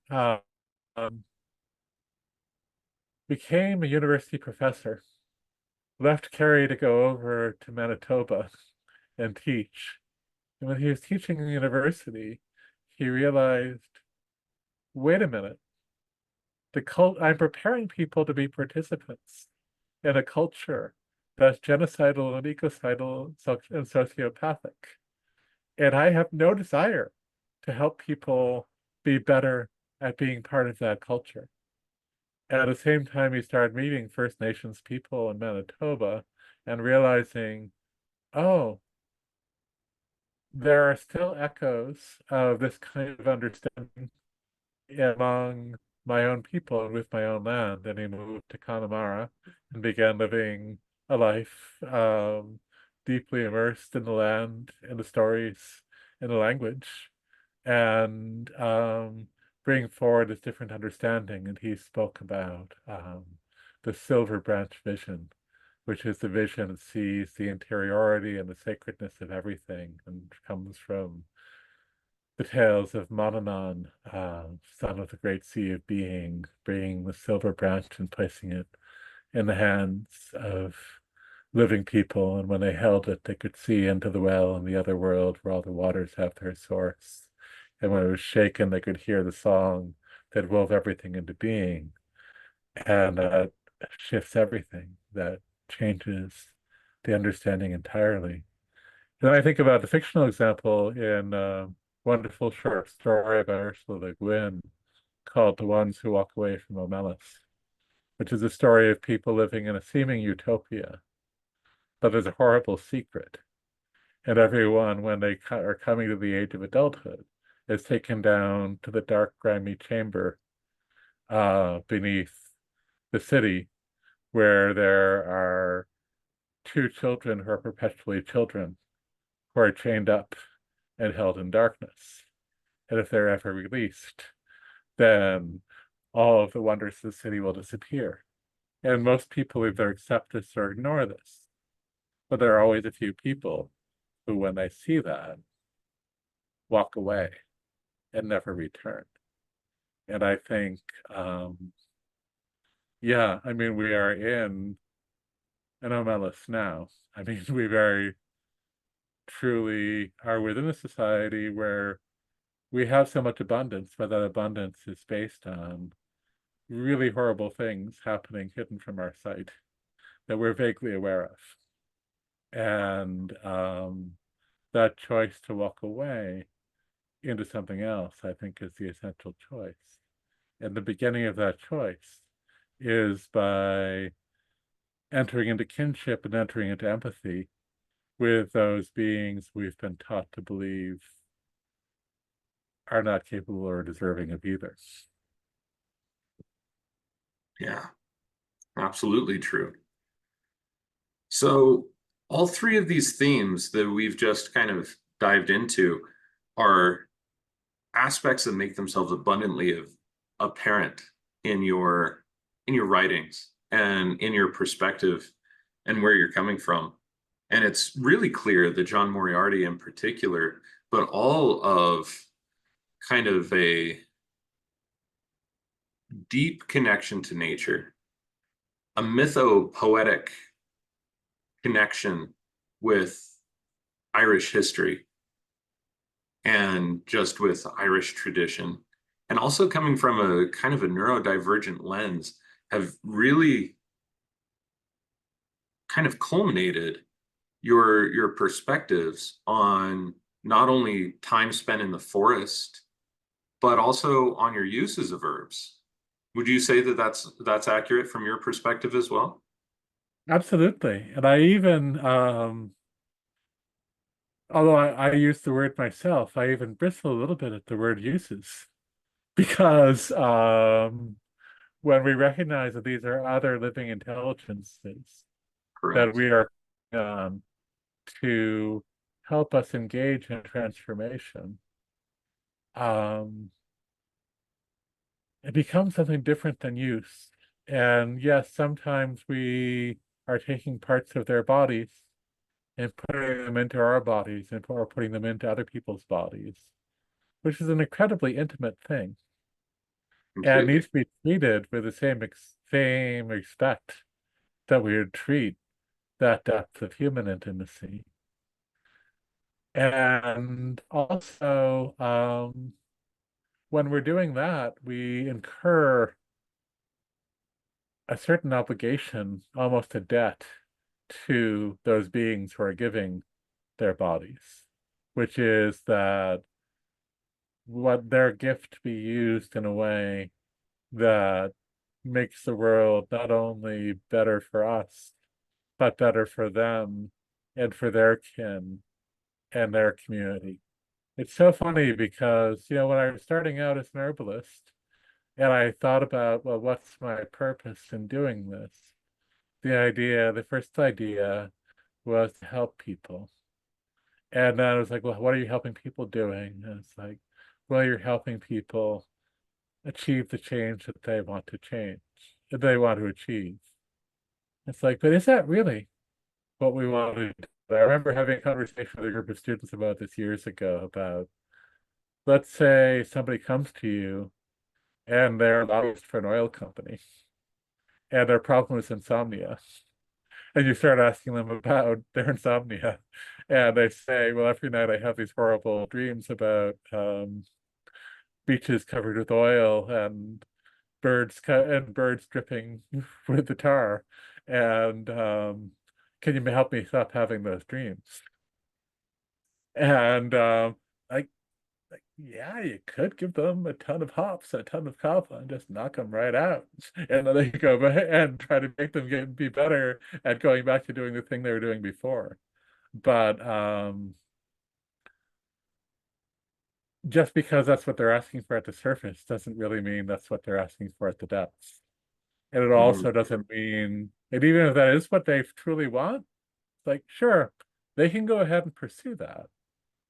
became a university professor, left Kerry to go over to Manitoba and teach. And when he was teaching in the university, he realized, wait a minute, I'm preparing people to be participants in a culture that's genocidal and ecocidal and sociopathic. And I have no desire to help people be better at being part of that culture. And at the same time, he started meeting First Nations people in Manitoba and realizing, oh, there are still echoes of this kind of understanding among my own people and with my own land. And he moved to Connemara and began living a life deeply immersed in the land, in the stories, in the language, and bring forward this different understanding. And he spoke about the silver branch vision, which is the vision that sees the interiority and the sacredness of everything and comes from the tales of Manannán, son of the great sea of being, bringing the silver branch and placing it in the hands of living people. And when they held it, they could see into the well in the other world where all the waters have their source. And when it was shaken, they could hear the song that wove everything into being. And that shifts everything, that changes the understanding entirely. Then I think about the fictional example in a wonderful short story by Ursula Le Guin called The Ones Who Walk Away from Omelas, which is a story of people living in a seeming utopia, but there's a horrible secret. And everyone, when they are coming to the age of adulthood, is taken down to the dark, grimy chamber beneath the city where there are two children who are perpetually children who are chained up and held in darkness. And if they're ever released, then all of the wonders of the city will disappear. And most people either accept this or ignore this. But there are always a few people who, when they see that, walk away and never return. And I think, yeah, I mean, we are in an omelas now. I mean, we very truly are within a society where we have so much abundance, but that abundance is based on really horrible things happening hidden from our sight that we're vaguely aware of. And that choice to walk away into something else, I think, is the essential choice. And the beginning of that choice is by entering into kinship and entering into empathy with those beings we've been taught to believe are not capable or deserving of either. Yeah, absolutely true. So all three of these themes that we've just kind of dived into are aspects that make themselves abundantly apparent in your writings and in your perspective and where you're coming from. And it's really clear that John Moriarty in particular, but all of kind of a deep connection to nature, a mythopoetic connection with Irish history and just with Irish tradition, and also coming from a kind of a neurodivergent lens, have really kind of culminated your perspectives on not only time spent in the forest but also on your uses of herbs. Would you say that that's accurate from your perspective as well? Absolutely. And I even, although I use the word myself, I even bristle a little bit at the word uses because when we recognize that these are other living intelligences that Correct. we are to help us engage in transformation, um, it becomes something different than use. And yes, sometimes we are taking parts of their bodies and putting them into our bodies and or putting them into other people's bodies, which is an incredibly intimate thing and Completely. needs to be treated with the same respect that we would treat that depth of human intimacy. And also, when we're doing that, we incur a certain obligation, almost a debt, to those beings who are giving their bodies, which is that what their gift be used in a way that makes the world not only better for us, but better for them and for their kin and their community. It's so funny because, when I was starting out as an herbalist and I thought about, well, what's my purpose in doing this? The first idea was to help people. And then I was like, well, what are you helping people doing? And it's like, well, you're helping people achieve the change that they want to change, that they want to achieve. It's like, but is that really what we want to do? I remember having a conversation with a group of students about this years ago about, let's say somebody comes to you and they're a lobbyist for an oil company and their problem is insomnia. And you start asking them about their insomnia. And they say, well, every night I have these horrible dreams about beaches covered with oil and birds dripping with the tar. And can you help me stop having those dreams? And like, yeah, you could give them a ton of hops, a ton of kava, and just knock them right out. And then they go back and try to make them be better at going back to doing the thing they were doing before. But just because that's what they're asking for at the surface doesn't really mean that's what they're asking for at the depths. And it Mm, also doesn't mean, and even if that is what they truly want, like, sure, they can go ahead and pursue that.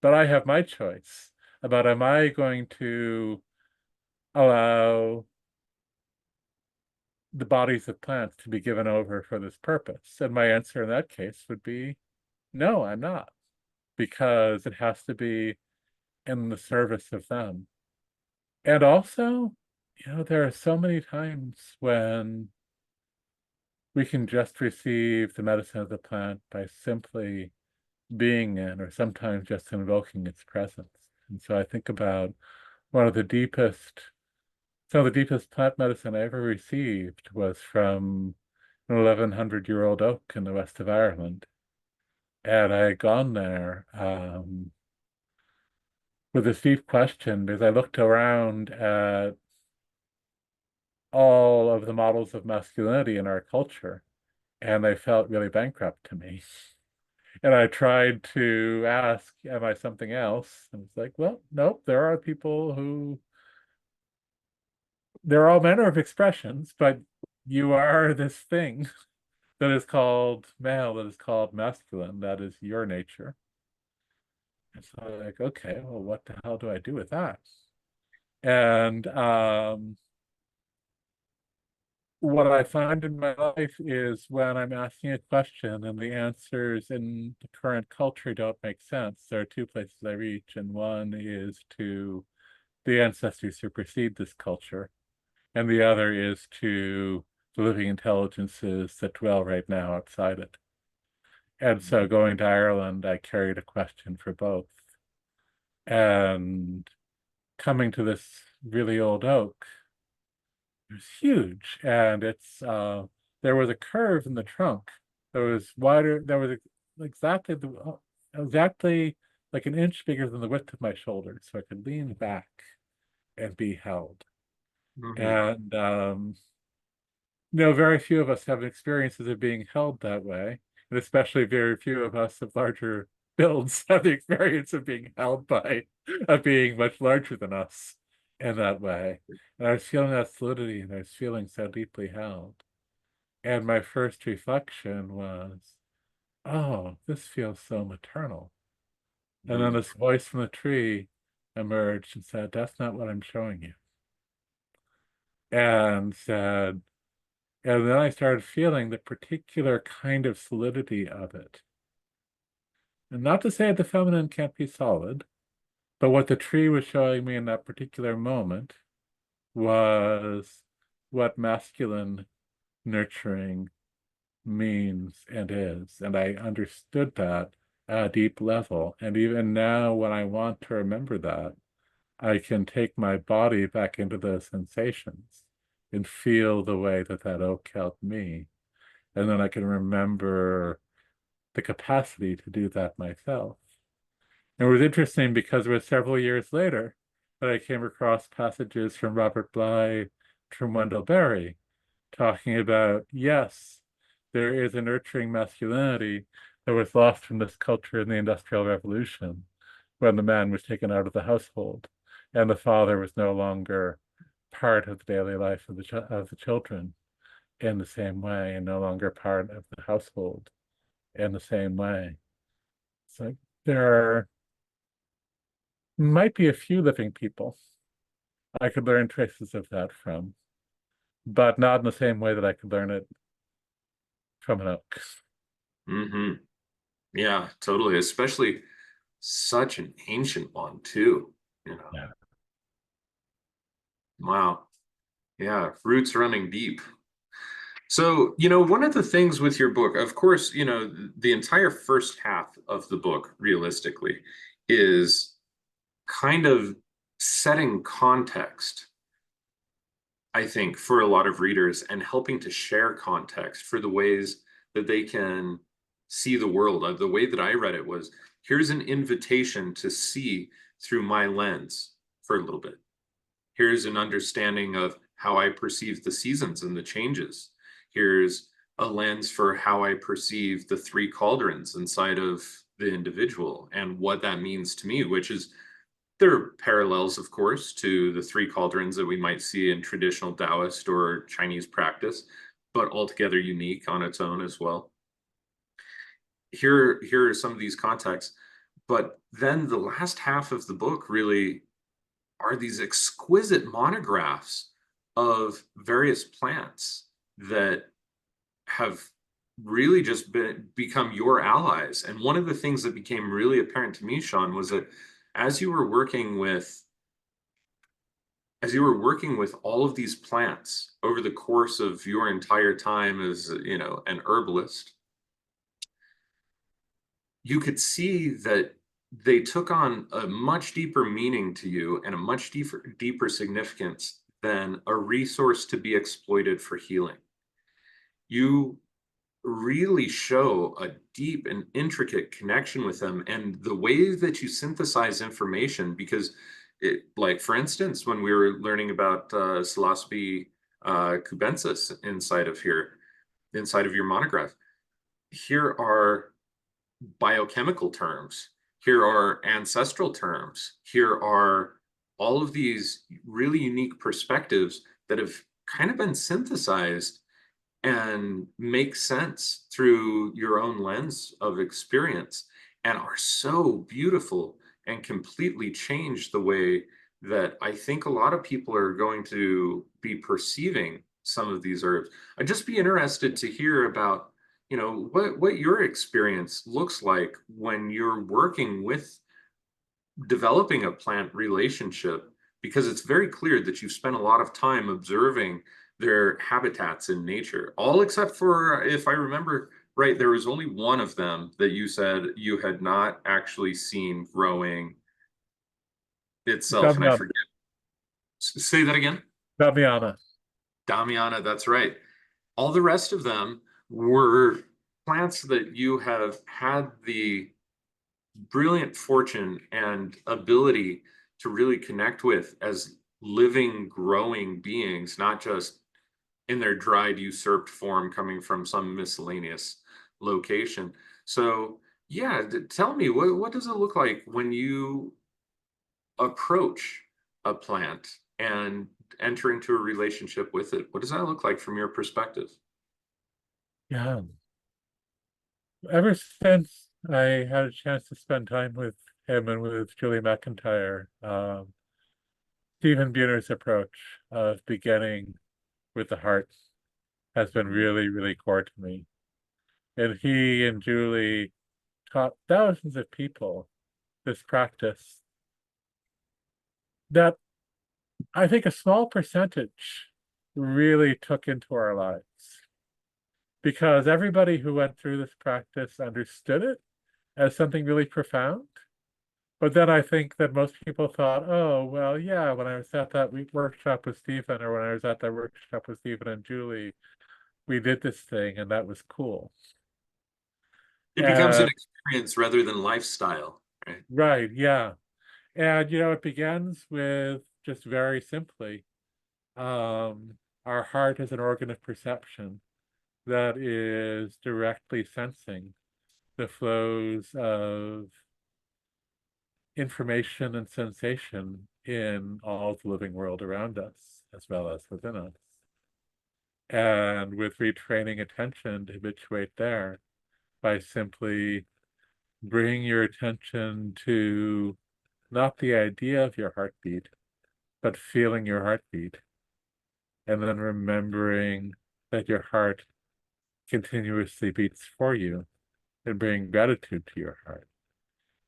But I have my choice about am I going to allow the bodies of plants to be given over for this purpose? And my answer in that case would be no, I'm not, because it has to be in the service of them. And also, there are so many times when we can just receive the medicine of the plant by simply being in, or sometimes just invoking its presence. And so I think about one of the deepest, some of the deepest plant medicine I ever received was from an 1100-year-old oak in the west of Ireland. And I had gone there with this deep question because I looked around at all of the models of masculinity in our culture, and they felt really bankrupt to me. And I tried to ask, am I something else? And it's like, well, nope, there are people who, there are all manner of expressions, but you are this thing that is called male, that is called masculine, that is your nature. And so I'm like, okay, well, what the hell do I do with that? And what I find in my life is when I'm asking a question and the answers in the current culture don't make sense, there are two places I reach, and one is to the ancestors who precede this culture, and the other is to the living intelligences that dwell right now outside it. And so going to Ireland, I carried a question for both. And coming to this really old oak, it was huge, and there was a curve in the trunk that was wider. There was exactly like an inch bigger than the width of my shoulder, so I could lean back. and be held. Mm-hmm. And very few of us have experiences of being held that way, and especially very few of us of larger builds have the experience of being held by a being much larger than us in that way. And I was feeling that solidity, and I was feeling so deeply held. And my first reflection was, oh, this feels so maternal. And then this voice from the tree emerged and said, that's not what I'm showing you. And said, and then I started feeling the particular kind of solidity of it. And not to say the feminine can't be solid, but what the tree was showing me in that particular moment was what masculine nurturing means and is. And I understood that at a deep level. And even now, when I want to remember that, I can take my body back into those sensations and feel the way that oak helped me. And then I can remember the capacity to do that myself. And it was interesting because it was several years later that I came across passages from Robert Bly, from Wendell Berry, talking about, yes, there is a nurturing masculinity that was lost from this culture in the Industrial Revolution when the man was taken out of the household and the father was no longer part of the daily life of the children in the same way, and no longer part of the household in the same way. So there might be a few living people I could learn traces of that from, but not in the same way that I could learn it from an oak. Mm-hmm. Yeah, totally. Especially such an ancient one too, you know. Yeah. Wow. Yeah, roots running deep. So, one of the things with your book, of course, the entire first half of the book, realistically, is kind of setting context, I think, for a lot of readers and helping to share context for the ways that they can see the world. The way that I read it was, here's an invitation to see through my lens for a little bit. Here's an understanding of how I perceive the seasons and the changes. Here's a lens for how I perceive the three cauldrons inside of the individual and what that means to me, which is, there are parallels, of course, to the three cauldrons that we might see in traditional Taoist or Chinese practice, but altogether unique on its own as well. Here are some of these contexts. But then the last half of the book really are these exquisite monographs of various plants that have really just become your allies. And one of the things that became really apparent to me, Seán, was that as you were working with all of these plants over the course of your entire time as, an herbalist, you could see that they took on a much deeper meaning to you and a much deeper significance than a resource to be exploited for healing. You really show a deep and intricate connection with them, and the way that you synthesize information, because like, for instance, when we were learning about Psilocybe cubensis inside of your monograph, here are biochemical terms, here are ancestral terms, here are all of these really unique perspectives that have kind of been synthesized and make sense through your own lens of experience, and are so beautiful and completely change the way that I think a lot of people are going to be perceiving some of these herbs. I'd just be interested to hear about, what your experience looks like when you're working with developing a plant relationship, because it's very clear that you've spent a lot of time observing their habitats in nature, all except for, if I remember right, there was only one of them that you said you had not actually seen growing itself, and I Damiana. forget. Say that again. Damiana. Damiana, that's right. All the rest of them were plants that you have had the brilliant fortune and ability to really connect with as living, growing beings, not just in their dried, usurped form coming from some miscellaneous location. So, yeah, tell me, what does it look like when you approach a plant and enter into a relationship with it? What does that look like from your perspective? Yeah. Ever since I had a chance to spend time with him and with Julie McIntyre, Stephen Buhner's approach of beginning with the heart has been Mhm. really, really core to me. And he and Julie taught thousands of people this practice that I think a small percentage really took into our lives, because everybody who went through this practice understood it as something really profound. But then I think that most people thought, oh, well, yeah, when I was at that workshop with Stephen, or when I was at that workshop with Stephen and Julie, we did this thing and that was cool. It becomes an And experience rather than lifestyle, right? right, yeah. And it begins with just very simply, um, our heart is an organ of perception that is directly sensing the flows of information and sensation in all the living world around us, as well as within us. And with retraining attention to habituate there by simply bringing your attention to not the idea of your heartbeat, but feeling your heartbeat. And then remembering that your heart continuously beats for you, and bring gratitude to your heart.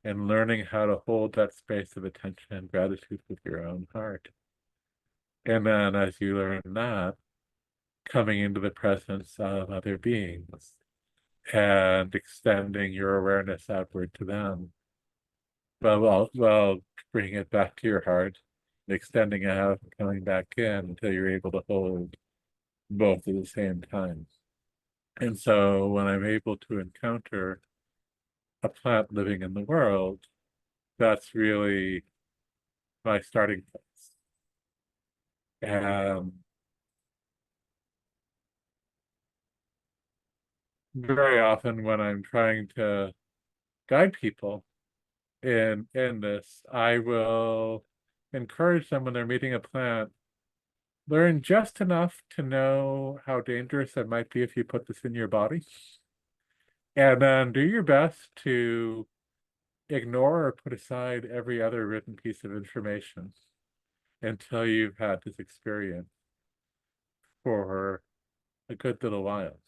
And learning how to hold that space of attention and gratitude with your own heart. And then as you learn that, coming into the presence of other beings and extending your awareness outward to them. Well, bringing it back to your heart, extending out, and coming back in until you're able to hold both at the same time. And so when I'm able to encounter a plant living in the world, that's really my starting place. And very often when I'm trying to guide people in this, I will encourage them when they're meeting a plant, learn just enough to know how dangerous it might be if you put this in your body. And then do your best to ignore or put aside every other written piece of information until you've had this experience for a good little while.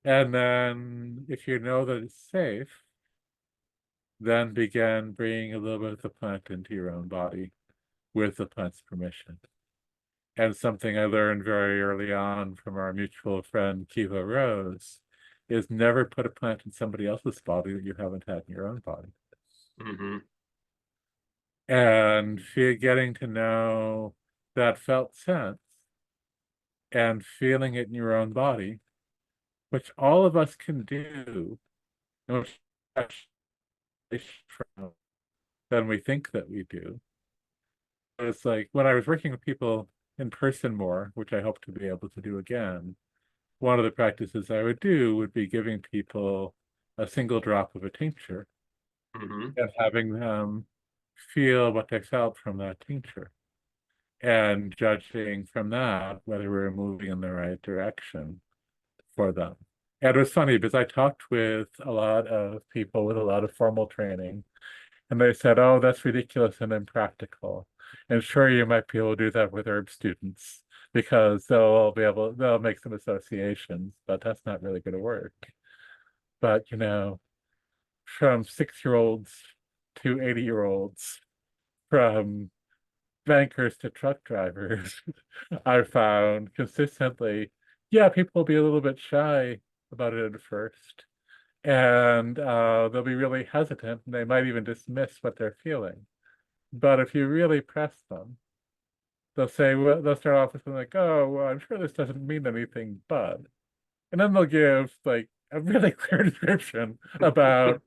And then if you know that it's safe, then begin bringing a little bit of the plant into your own body with the plant's permission. And something I learned very early on from our mutual friend Kiva Rose is never put a plant in somebody else's body that you haven't had in your own body. Mm-hmm. And getting to know that felt sense and feeling it in your own body, which all of us can do, and which than we think that we do. It's like when I was working with people in person more, which I hope to be able to do again, one of the practices I would do would be giving people a single drop of a tincture Mm-hmm. and having them feel what they felt from that tincture, and judging from that whether we're moving in the right direction for them. And it was funny because I talked with a lot of people with a lot of formal training, and they said, oh, that's ridiculous and impractical. And sure, you might be able to do that with herb students because they'll make some associations, but that's not really going to work. But, from 6-year-olds to 80-year-olds, from bankers to truck drivers, I found consistently, yeah, people will be a little bit shy about it at first. And they'll be really hesitant, and they might even dismiss what they're feeling. But if you really press them, they'll start off with something like, oh, well, I'm sure this doesn't mean anything, but, and then they'll give like a really clear description about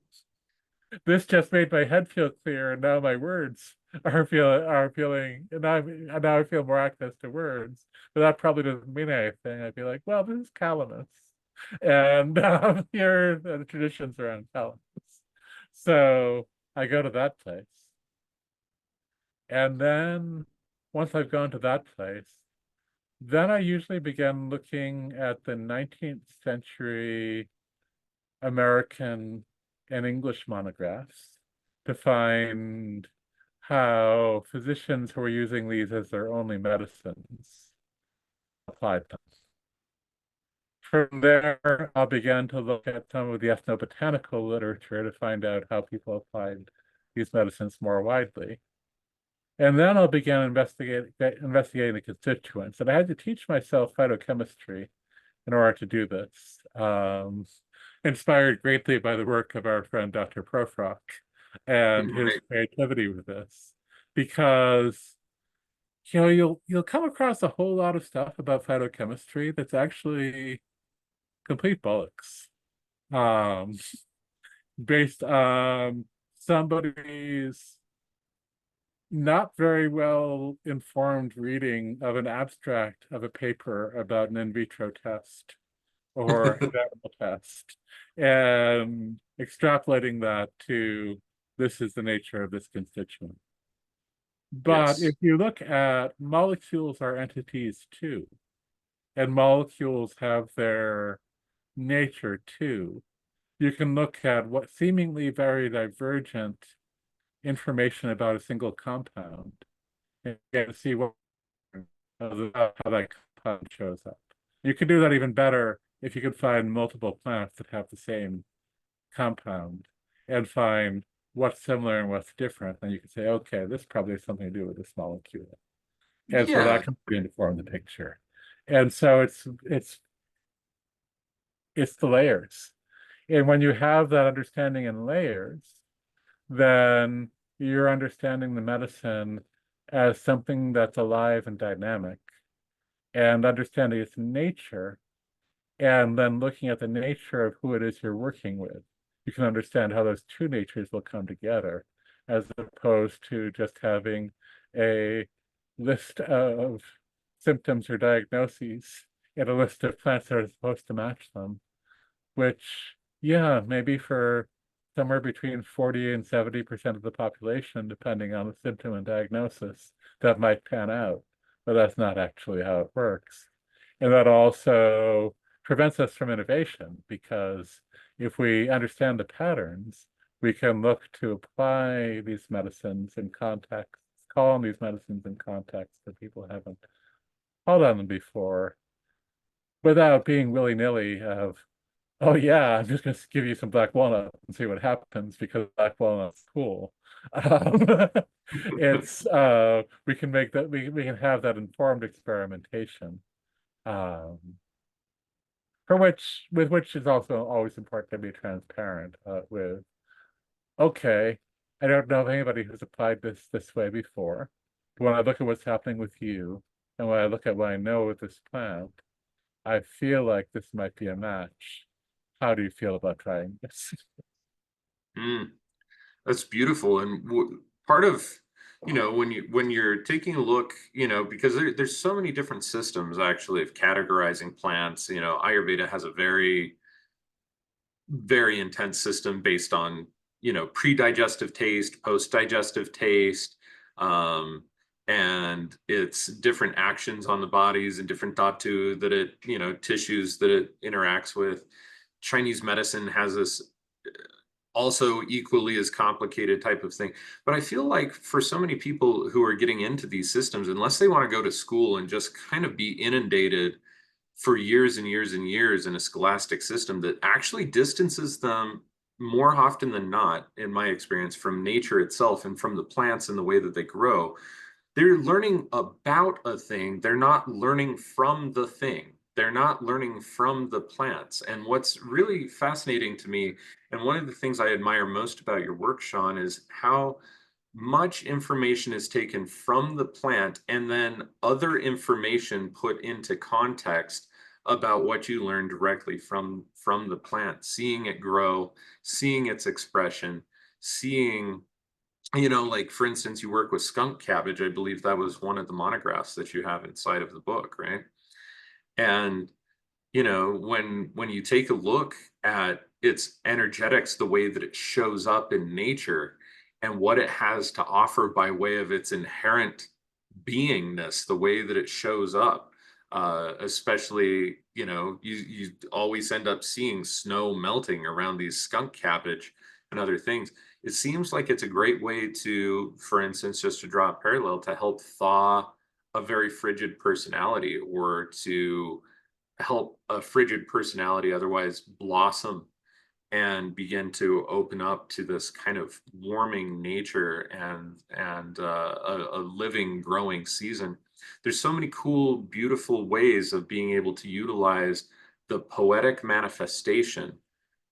this just made my head feel clear, and now my words are feeling, and now I feel more access to words, but that probably doesn't mean anything. I'd be like, well, this is calamus, and here are the traditions around calamus. So I go to that place, and then once I've gone to that place, then I usually begin looking at the 19th century American and English monographs to find how physicians who are using these as their only medicines applied them. From there, I'll begin to look at some of the ethnobotanical literature to find out how people applied these medicines more widely. And then I'll begin investigating the constituents. And I had to teach myself phytochemistry in order to do this. Inspired greatly by the work of our friend Dr. Profrock and his creativity with this, because you'll come across a whole lot of stuff about phytochemistry that's actually complete bollocks, based on somebody's not very well informed reading of an abstract of a paper about an in vitro test or an animal test, and extrapolating that to this is the nature of this constituent. But Yes. if you look at molecules are entities too, and molecules have their nature too, you can look at what seemingly very divergent information about a single compound and get to see how that compound shows up. You can do that even better if you could find multiple plants that have the same compound and find what's similar and what's different. And you can say, okay, this probably has something to do with this molecule. And so Yeah. that can begin to form the picture. And so it's the layers. And when you have that understanding in layers, then you're understanding the medicine as something that's alive and dynamic, and understanding its nature, and then looking at the nature of who it is you're working with. You can understand how those two natures will come together, as opposed to just having a list of symptoms or diagnoses and a list of plants that are supposed to match them, which, yeah, maybe for somewhere between 40 and 70% of the population, depending on the symptom and diagnosis, that might pan out. But that's not actually how it works. And that also prevents us from innovation, because if we understand the patterns, we can look to apply these medicines in context, call on these medicines in context that people haven't called on them before, without being willy-nilly of, oh yeah, I'm just going to give you some black walnut and see what happens because black walnut's cool. Um, it's we can make that we can have that informed experimentation, um, with which is also always important to be transparent with. Okay, I don't know of anybody who's applied this way before. But when I look at what's happening with you, and when I look at what I know with this plant, I feel like this might be a match. How do you feel about trying this? Mm, that's beautiful. And part of, when you're taking a look, because there's so many different systems actually of categorizing plants. Ayurveda has a very, very intense system based on, pre-digestive taste, post-digestive taste, and it's different actions on the bodies and different dhatu that it, tissues that it interacts with. Chinese medicine has this also equally as complicated type of thing. But I feel like for so many people who are getting into these systems, unless they want to go to school and just kind of be inundated for years and years and years in a scholastic system that actually distances them more often than not, in my experience, from nature itself and from the plants and the way that they grow. They're learning about a thing. They're not learning from the thing. They're not learning from the plants. And what's really fascinating to me, and one of the things I admire most about your work, Seán, is how much information is taken from the plant and then other information put into context about what you learned directly from the plant, seeing it grow, seeing its expression, seeing like for instance, you work with skunk cabbage. I believe that was one of the monographs that you have inside of the book, right? And when you take a look at its energetics, the way that it shows up in nature and what it has to offer by way of its inherent beingness, the way that it shows up, especially, you always end up seeing snow melting around these skunk cabbage and other things. It seems like it's a great way to, for instance, just to draw a parallel, to help thaw a very frigid personality, or to help a frigid personality otherwise blossom and begin to open up to this kind of warming nature and a living, growing season. There's so many cool, beautiful ways of being able to utilize the poetic manifestation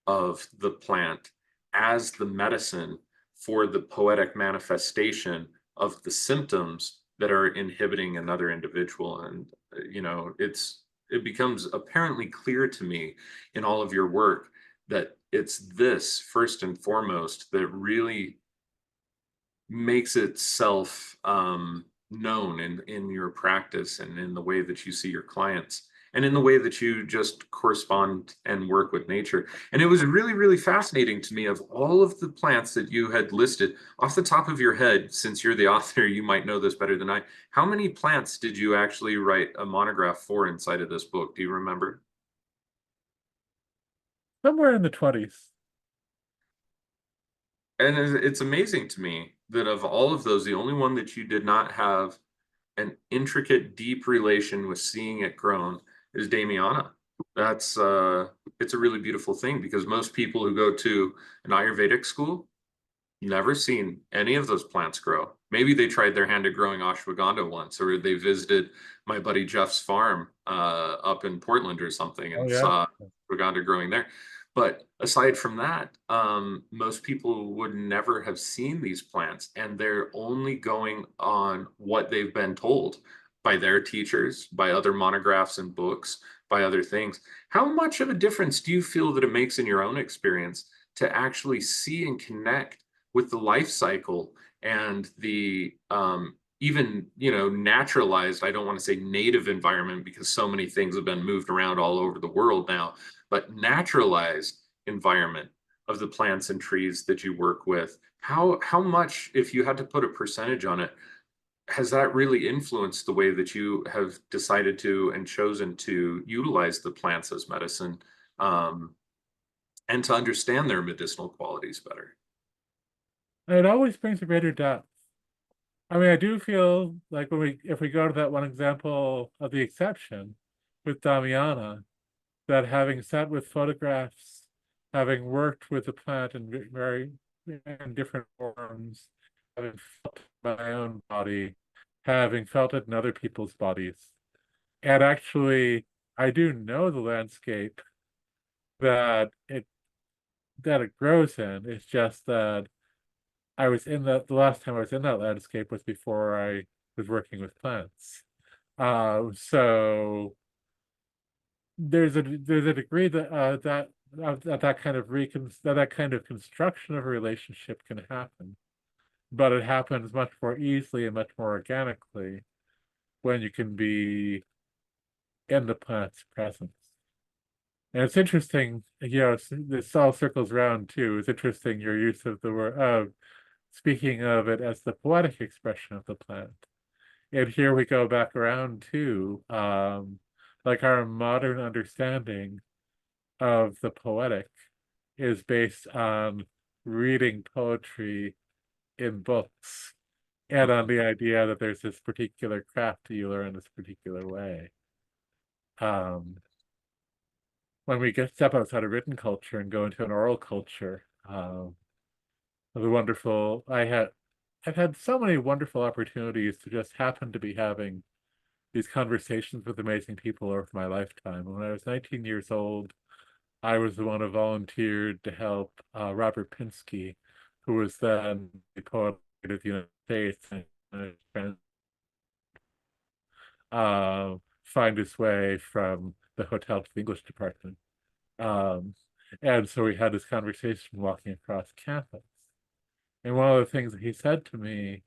of the plant as the medicine for the poetic manifestation of the symptoms that are inhibiting another individual. And it becomes apparently clear to me in all of your work that it's this first and foremost that really makes itself known in your practice and in the way that you see your clients and in the way that you just correspond and work with nature. And it was really, really fascinating to me, of all of the plants that you had listed off the top of your head, since you're the author, you might know this better than I. How many plants did you actually write a monograph for inside of this book? Do you remember? Somewhere in the 20s. And it's amazing to me that of all of those, the only one that you did not have an intricate, deep relation with seeing it grown is Damiana. That's it's a really beautiful thing, because most people who go to an Ayurvedic school never seen any of those plants grow. Maybe they tried their hand at growing ashwagandha once, or they visited my buddy Jeff's farm up in Portland or something Oh and yeah. saw ashwagandha growing there. But aside from that, most people would never have seen these plants, and they're only going on what they've been told by their teachers, by other monographs and books, by other things. How much of a difference do you feel that it makes in your own experience to actually see and connect with the life cycle and the even naturalized, I don't want to say native environment, because so many things have been moved around all over the world now, but naturalized environment of the plants and trees that you work with? How much, if you had to put a percentage on it, has that really influenced the way that you have decided to and chosen to utilize the plants as medicine, um, and to understand their medicinal qualities better? And it always brings a greater depth. I mean, I do feel like if we go to that one example of the exception with Damiana, that having sat with photographs, having worked with the plant in very in different forms, having felt it in my own body, having felt it in other people's bodies, and actually, I do know the landscape that it grows in. It's just that I was in the last time I was in that landscape was before I was working with plants. So there's a degree that kind of that kind of construction of a relationship can happen, but it happens much more easily and much more organically when you can be in the plant's presence. And it's interesting, this all circles around too. It's interesting your use of the word, speaking of it as the poetic expression of the plant. And here we go back around to like our modern understanding of the poetic is based on reading poetry in books and on the idea that there's this particular craft that you learn this particular way. Um, when we step outside of written culture and go into an oral culture, the wonderful, I've had so many wonderful opportunities to just happen to be having these conversations with amazing people over my lifetime. When I was 19 years old, I was the one who volunteered to help Robert Pinsky, who was then the poet of the United States, and find his way from the hotel to the English department. Um, and so we had this conversation walking across campus. And one of the things that he said to me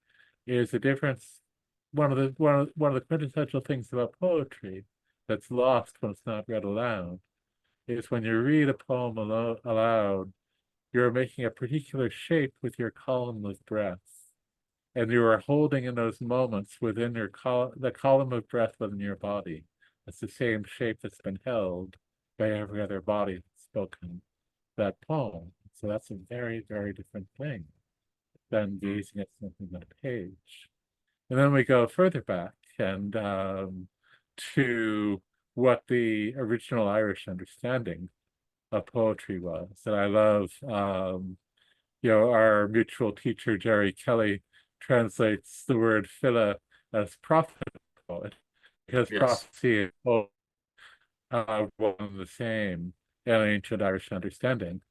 is the difference. One of the quintessential things about poetry that's lost when it's not read aloud is when you read a poem aloud, you're making a particular shape with your column of breath, and you are holding in those moments within the column of breath within your body. It's the same shape that's been held by every other body that's spoken that poem. So that's a very, very different thing than gazing at something on a page. And then we go further back and to what the original Irish understanding of poetry was. And I love, our mutual teacher, Jerry Kelly, translates the word phila as prophet poet, because Yes. prophecy and poet one and the same in ancient Irish understanding,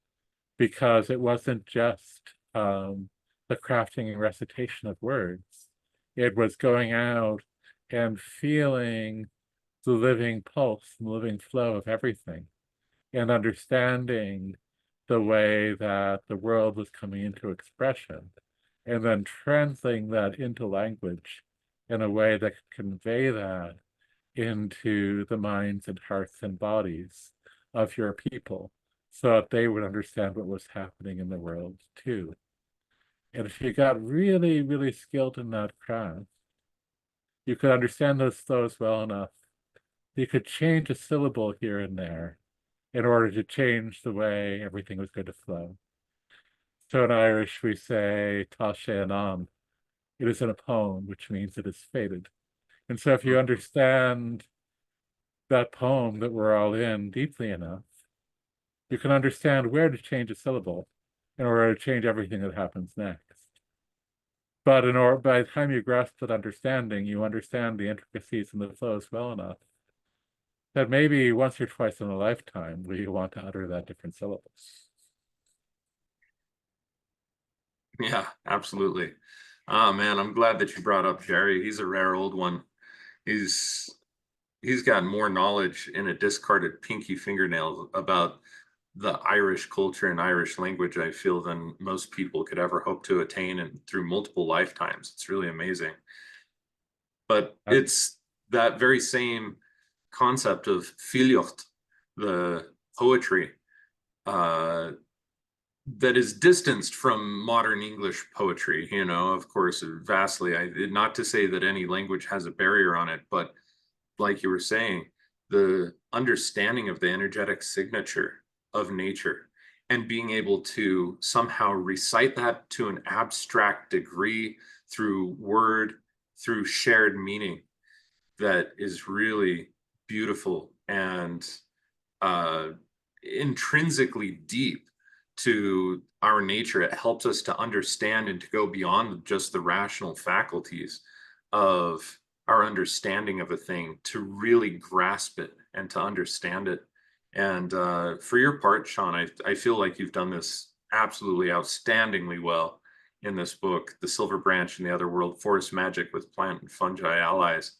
because it wasn't just the crafting and recitation of words. It was going out and feeling the living pulse and living flow of everything and understanding the way that the world was coming into expression and then translating that into language in a way that could convey that into the minds and hearts and bodies of your people so that they would understand what was happening in the world too. And if you got really, really skilled in that craft, you could understand those flows well enough. You could change a syllable here and there in order to change the way everything was going to flow. So in Irish, we say tá sé an am. It is in a poem, which means it is fated. And so if you understand that poem that we're all in deeply enough, you can understand where to change a syllable in order to change everything that happens next. But by the time you grasp that understanding, you understand the intricacies and the flows well enough that maybe once or twice in a lifetime will you want to utter that different syllables. Yeah, absolutely. Oh man, I'm glad that you brought up Jerry. He's a rare old one. He's he's got more knowledge in a discarded pinky fingernail about the Irish culture and Irish language, I feel, than most people could ever hope to attain, and through multiple lifetimes. It's really amazing. But it's that very same concept of filiocht, the poetry, uh, that is distanced from modern English poetry, of course, vastly. Not to say that any language has a barrier on it, but like you were saying, the understanding of the energetic signature of nature and being able to somehow recite that to an abstract degree through word, through shared meaning, that is really beautiful and uh, intrinsically deep to our nature. It helps us to understand and to go beyond just the rational faculties of our understanding of a thing, to really grasp it and to understand it. And for your part, Seán, I feel like you've done this absolutely outstandingly well in this book, The Silver Branch and the Other World, Forest Magic with Plant and Fungi Allies.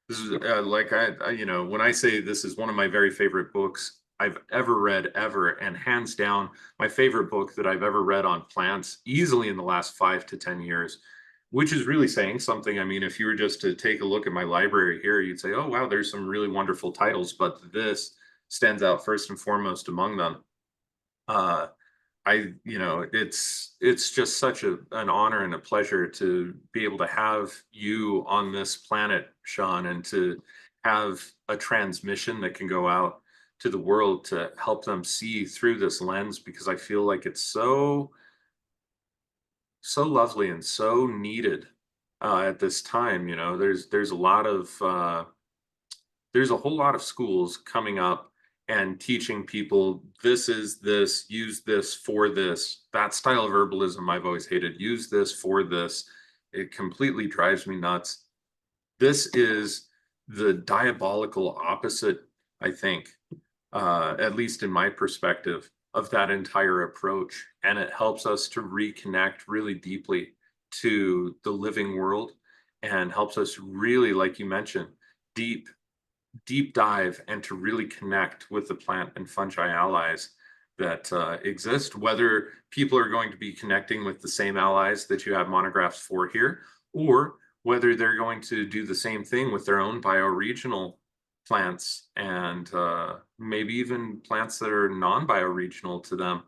This is like when I say this is one of my very favorite books I've ever read ever, and hands down my favorite book that I've ever read on plants, easily in the last 5 to 10 years, which is really saying something. I mean, if you were just to take a look at my library here, you'd say, oh wow, there's some really wonderful titles, but this stands out first and foremost among them. Uh, it's just such an honor and a pleasure to be able to have you on this planet, Seán, and to have a transmission that can go out to the world to help them see through this lens, because I feel like it's so lovely and so needed at this time. There's a lot of there's a whole lot of schools coming up and teaching people, this is this, use this for this. That style of herbalism I've always hated. Use this for this. It completely drives me nuts. This is the diabolical opposite, I think, at least in my perspective, of that entire approach. And it helps us to reconnect really deeply to the living world, and helps us really, like you mentioned, deep dive and to really connect with the plant and fungi allies. that exist, whether people are going to be connecting with the same allies that you have monographs for here, or whether they're going to do the same thing with their own bioregional plants and maybe even plants that are non-bioregional to them.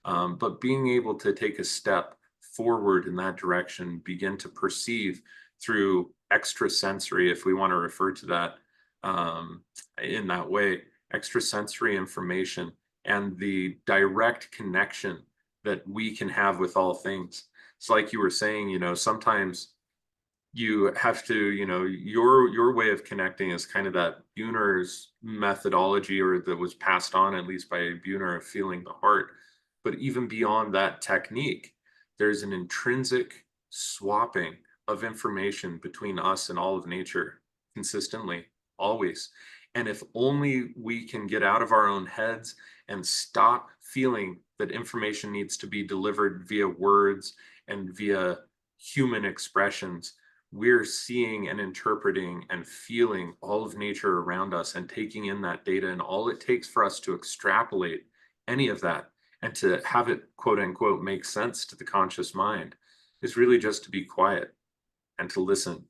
But being able to take a step forward in that direction, begin to perceive through extrasensory, if we want to refer to that in that way, extrasensory information and the direct connection that we can have with all things. It's like you were saying, sometimes you have to, your way of connecting is kind of that Buhner's methodology, or that was passed on at least by Buhner, of feeling the heart. But even beyond that technique, there's an intrinsic swapping of information between us and all of nature consistently, always. And if only we can get out of our own heads and stop feeling that information needs to be delivered via words and via human expressions, we're seeing and interpreting and feeling all of nature around us and taking in that data. And all it takes for us to extrapolate any of that and to have it, quote unquote, make sense to the conscious mind is really just to be quiet and to listen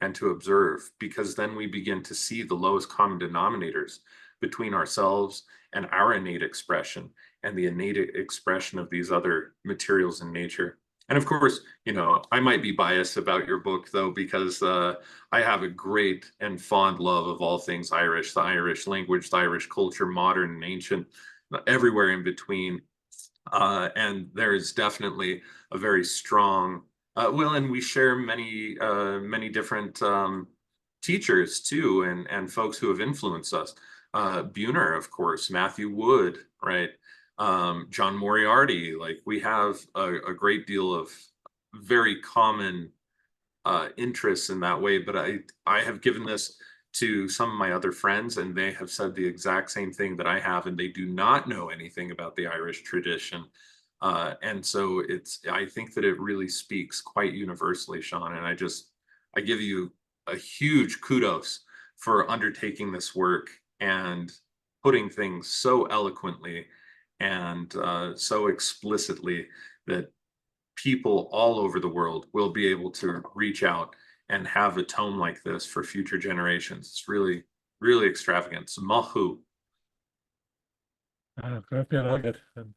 and to observe, because then we begin to see the lowest common denominators between ourselves and our innate expression and the innate expression of these other materials in nature. And of course, I might be biased about your book, though, because I have a great and fond love of all things Irish, the Irish language, the Irish culture, modern and ancient, everywhere in between. And there is definitely a very strong, and we share many different teachers too, and folks who have influenced us. Buhner, of course, Matthew Wood, right? John Moriarty. Like, we have a great deal of very common interests in that way. But I have given this to some of my other friends, and they have said the exact same thing that I have, and they do not know anything about the Irish tradition. And so I think that it really speaks quite universally, Seán. And I give you a huge kudos for undertaking this work and putting things so eloquently and so explicitly that people all over the world will be able to reach out and have a tome like this for future generations. It's really, really extravagant. So mahu. Glad you like it, and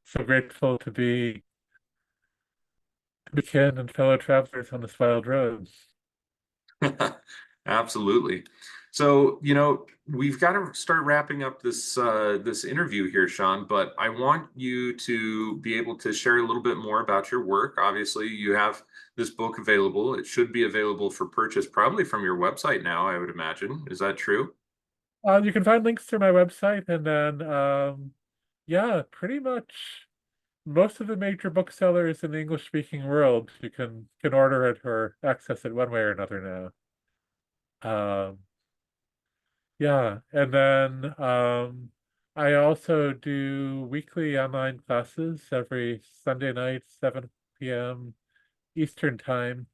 so grateful to be kin and fellow travelers on this wild road. Absolutely. So, we've got to start wrapping up this interview here, Seán, but I want you to be able to share a little bit more about your work. Obviously, you have this book available. It should be available for purchase probably from your website now, I would imagine. Is that true? You can find links to my website, and then yeah, pretty much most of the major booksellers in the English-speaking world, you can order it or access it one way or another now. Yeah, and then I also do weekly online classes every Sunday night, 7 p.m. Eastern time,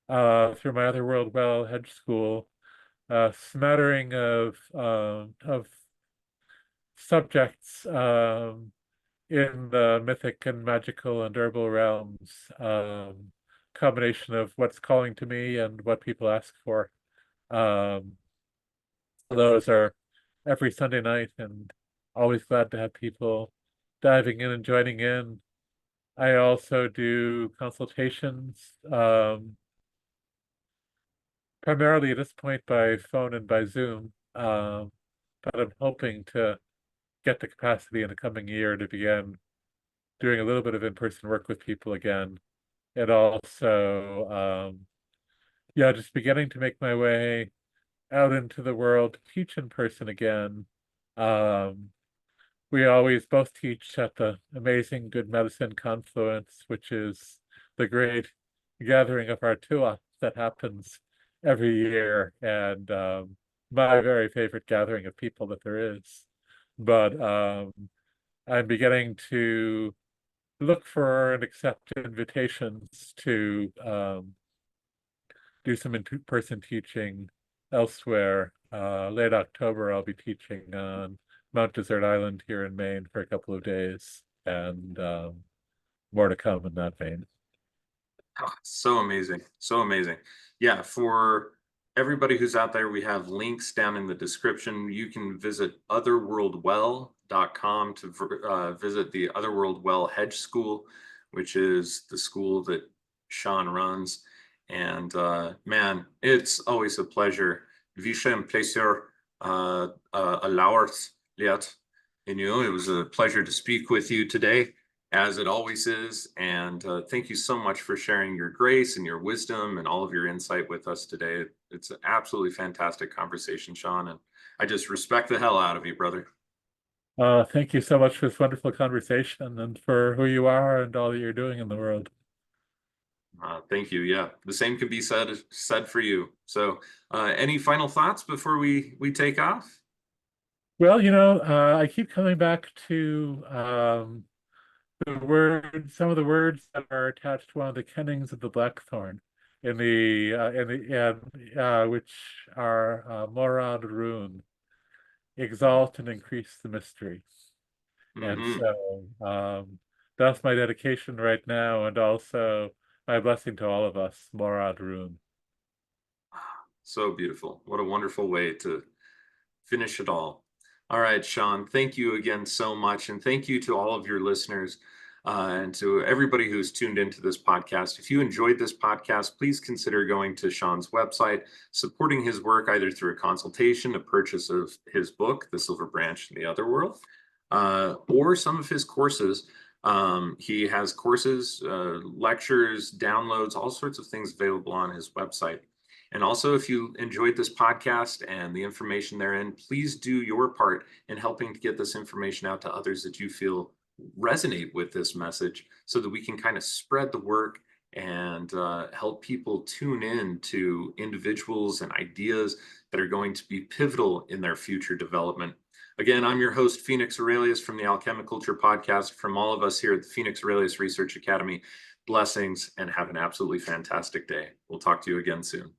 through my Other World Well Hedge School. Smattering of subjects in the mythic and magical and herbal realms, combination of what's calling to me and what people ask for. Those are every Sunday night, and always glad to have people diving in and joining in. I also do consultations, primarily at this point by phone and by Zoom, but I'm hoping to get the capacity in the coming year to begin doing a little bit of in-person work with people again. And also, yeah, just beginning to make my way out into the world to teach in person again. We always both teach at the amazing Good Medicine Confluence, which is the great gathering of our tua that happens every year, and my very favorite gathering of people that there is. But I'm beginning to look for and accept invitations to do some in-person teaching elsewhere. Late October, I'll be teaching on Mount Desert Island here in Maine for a couple of days, and more to come in that vein. Oh, so amazing. So amazing. Yeah, for everybody who's out there, we have links down in the description. You can visit otherworldwell.com to visit the Otherworld Well Hedge School, which is the school that Seán runs. And man, it's always a pleasure. Visha and plaisir a lauert liat. And it was a pleasure to speak with you today, as it always is. And thank you so much for sharing your grace and your wisdom and all of your insight with us today. It's an absolutely fantastic conversation, Seán, and I just respect the hell out of you, brother. Thank you so much for this wonderful conversation and for who you are and all that you're doing in the world. Thank you. Yeah, the same could be said for you. So, any final thoughts before we take off? Well, I keep coming back to some of the words that are attached to one of the kennings of the blackthorn which are Morad rune, exalt and increase the mystery. And so that's my dedication right now, and also my blessing to all of us, Morad rune. So beautiful. What a wonderful way to finish it all. All right, Seán, thank you again so much. And thank you to all of your listeners and to everybody who's tuned into this podcast. If you enjoyed this podcast, please consider going to Seán's website, supporting his work either through a consultation, a purchase of his book, The Silver Branch in the Otherworld, or some of his courses. He has courses, lectures, downloads, all sorts of things available on his website. And also, if you enjoyed this podcast and the information therein, please do your part in helping to get this information out to others that you feel resonate with this message, so that we can kind of spread the work and help people tune in to individuals and ideas that are going to be pivotal in their future development. Again, I'm your host, Phoenix Aurelius from the Alchemi-Culture Podcast. From all of us here at the Phoenix Aurelius Research Academy, blessings and have an absolutely fantastic day. We'll talk to you again soon.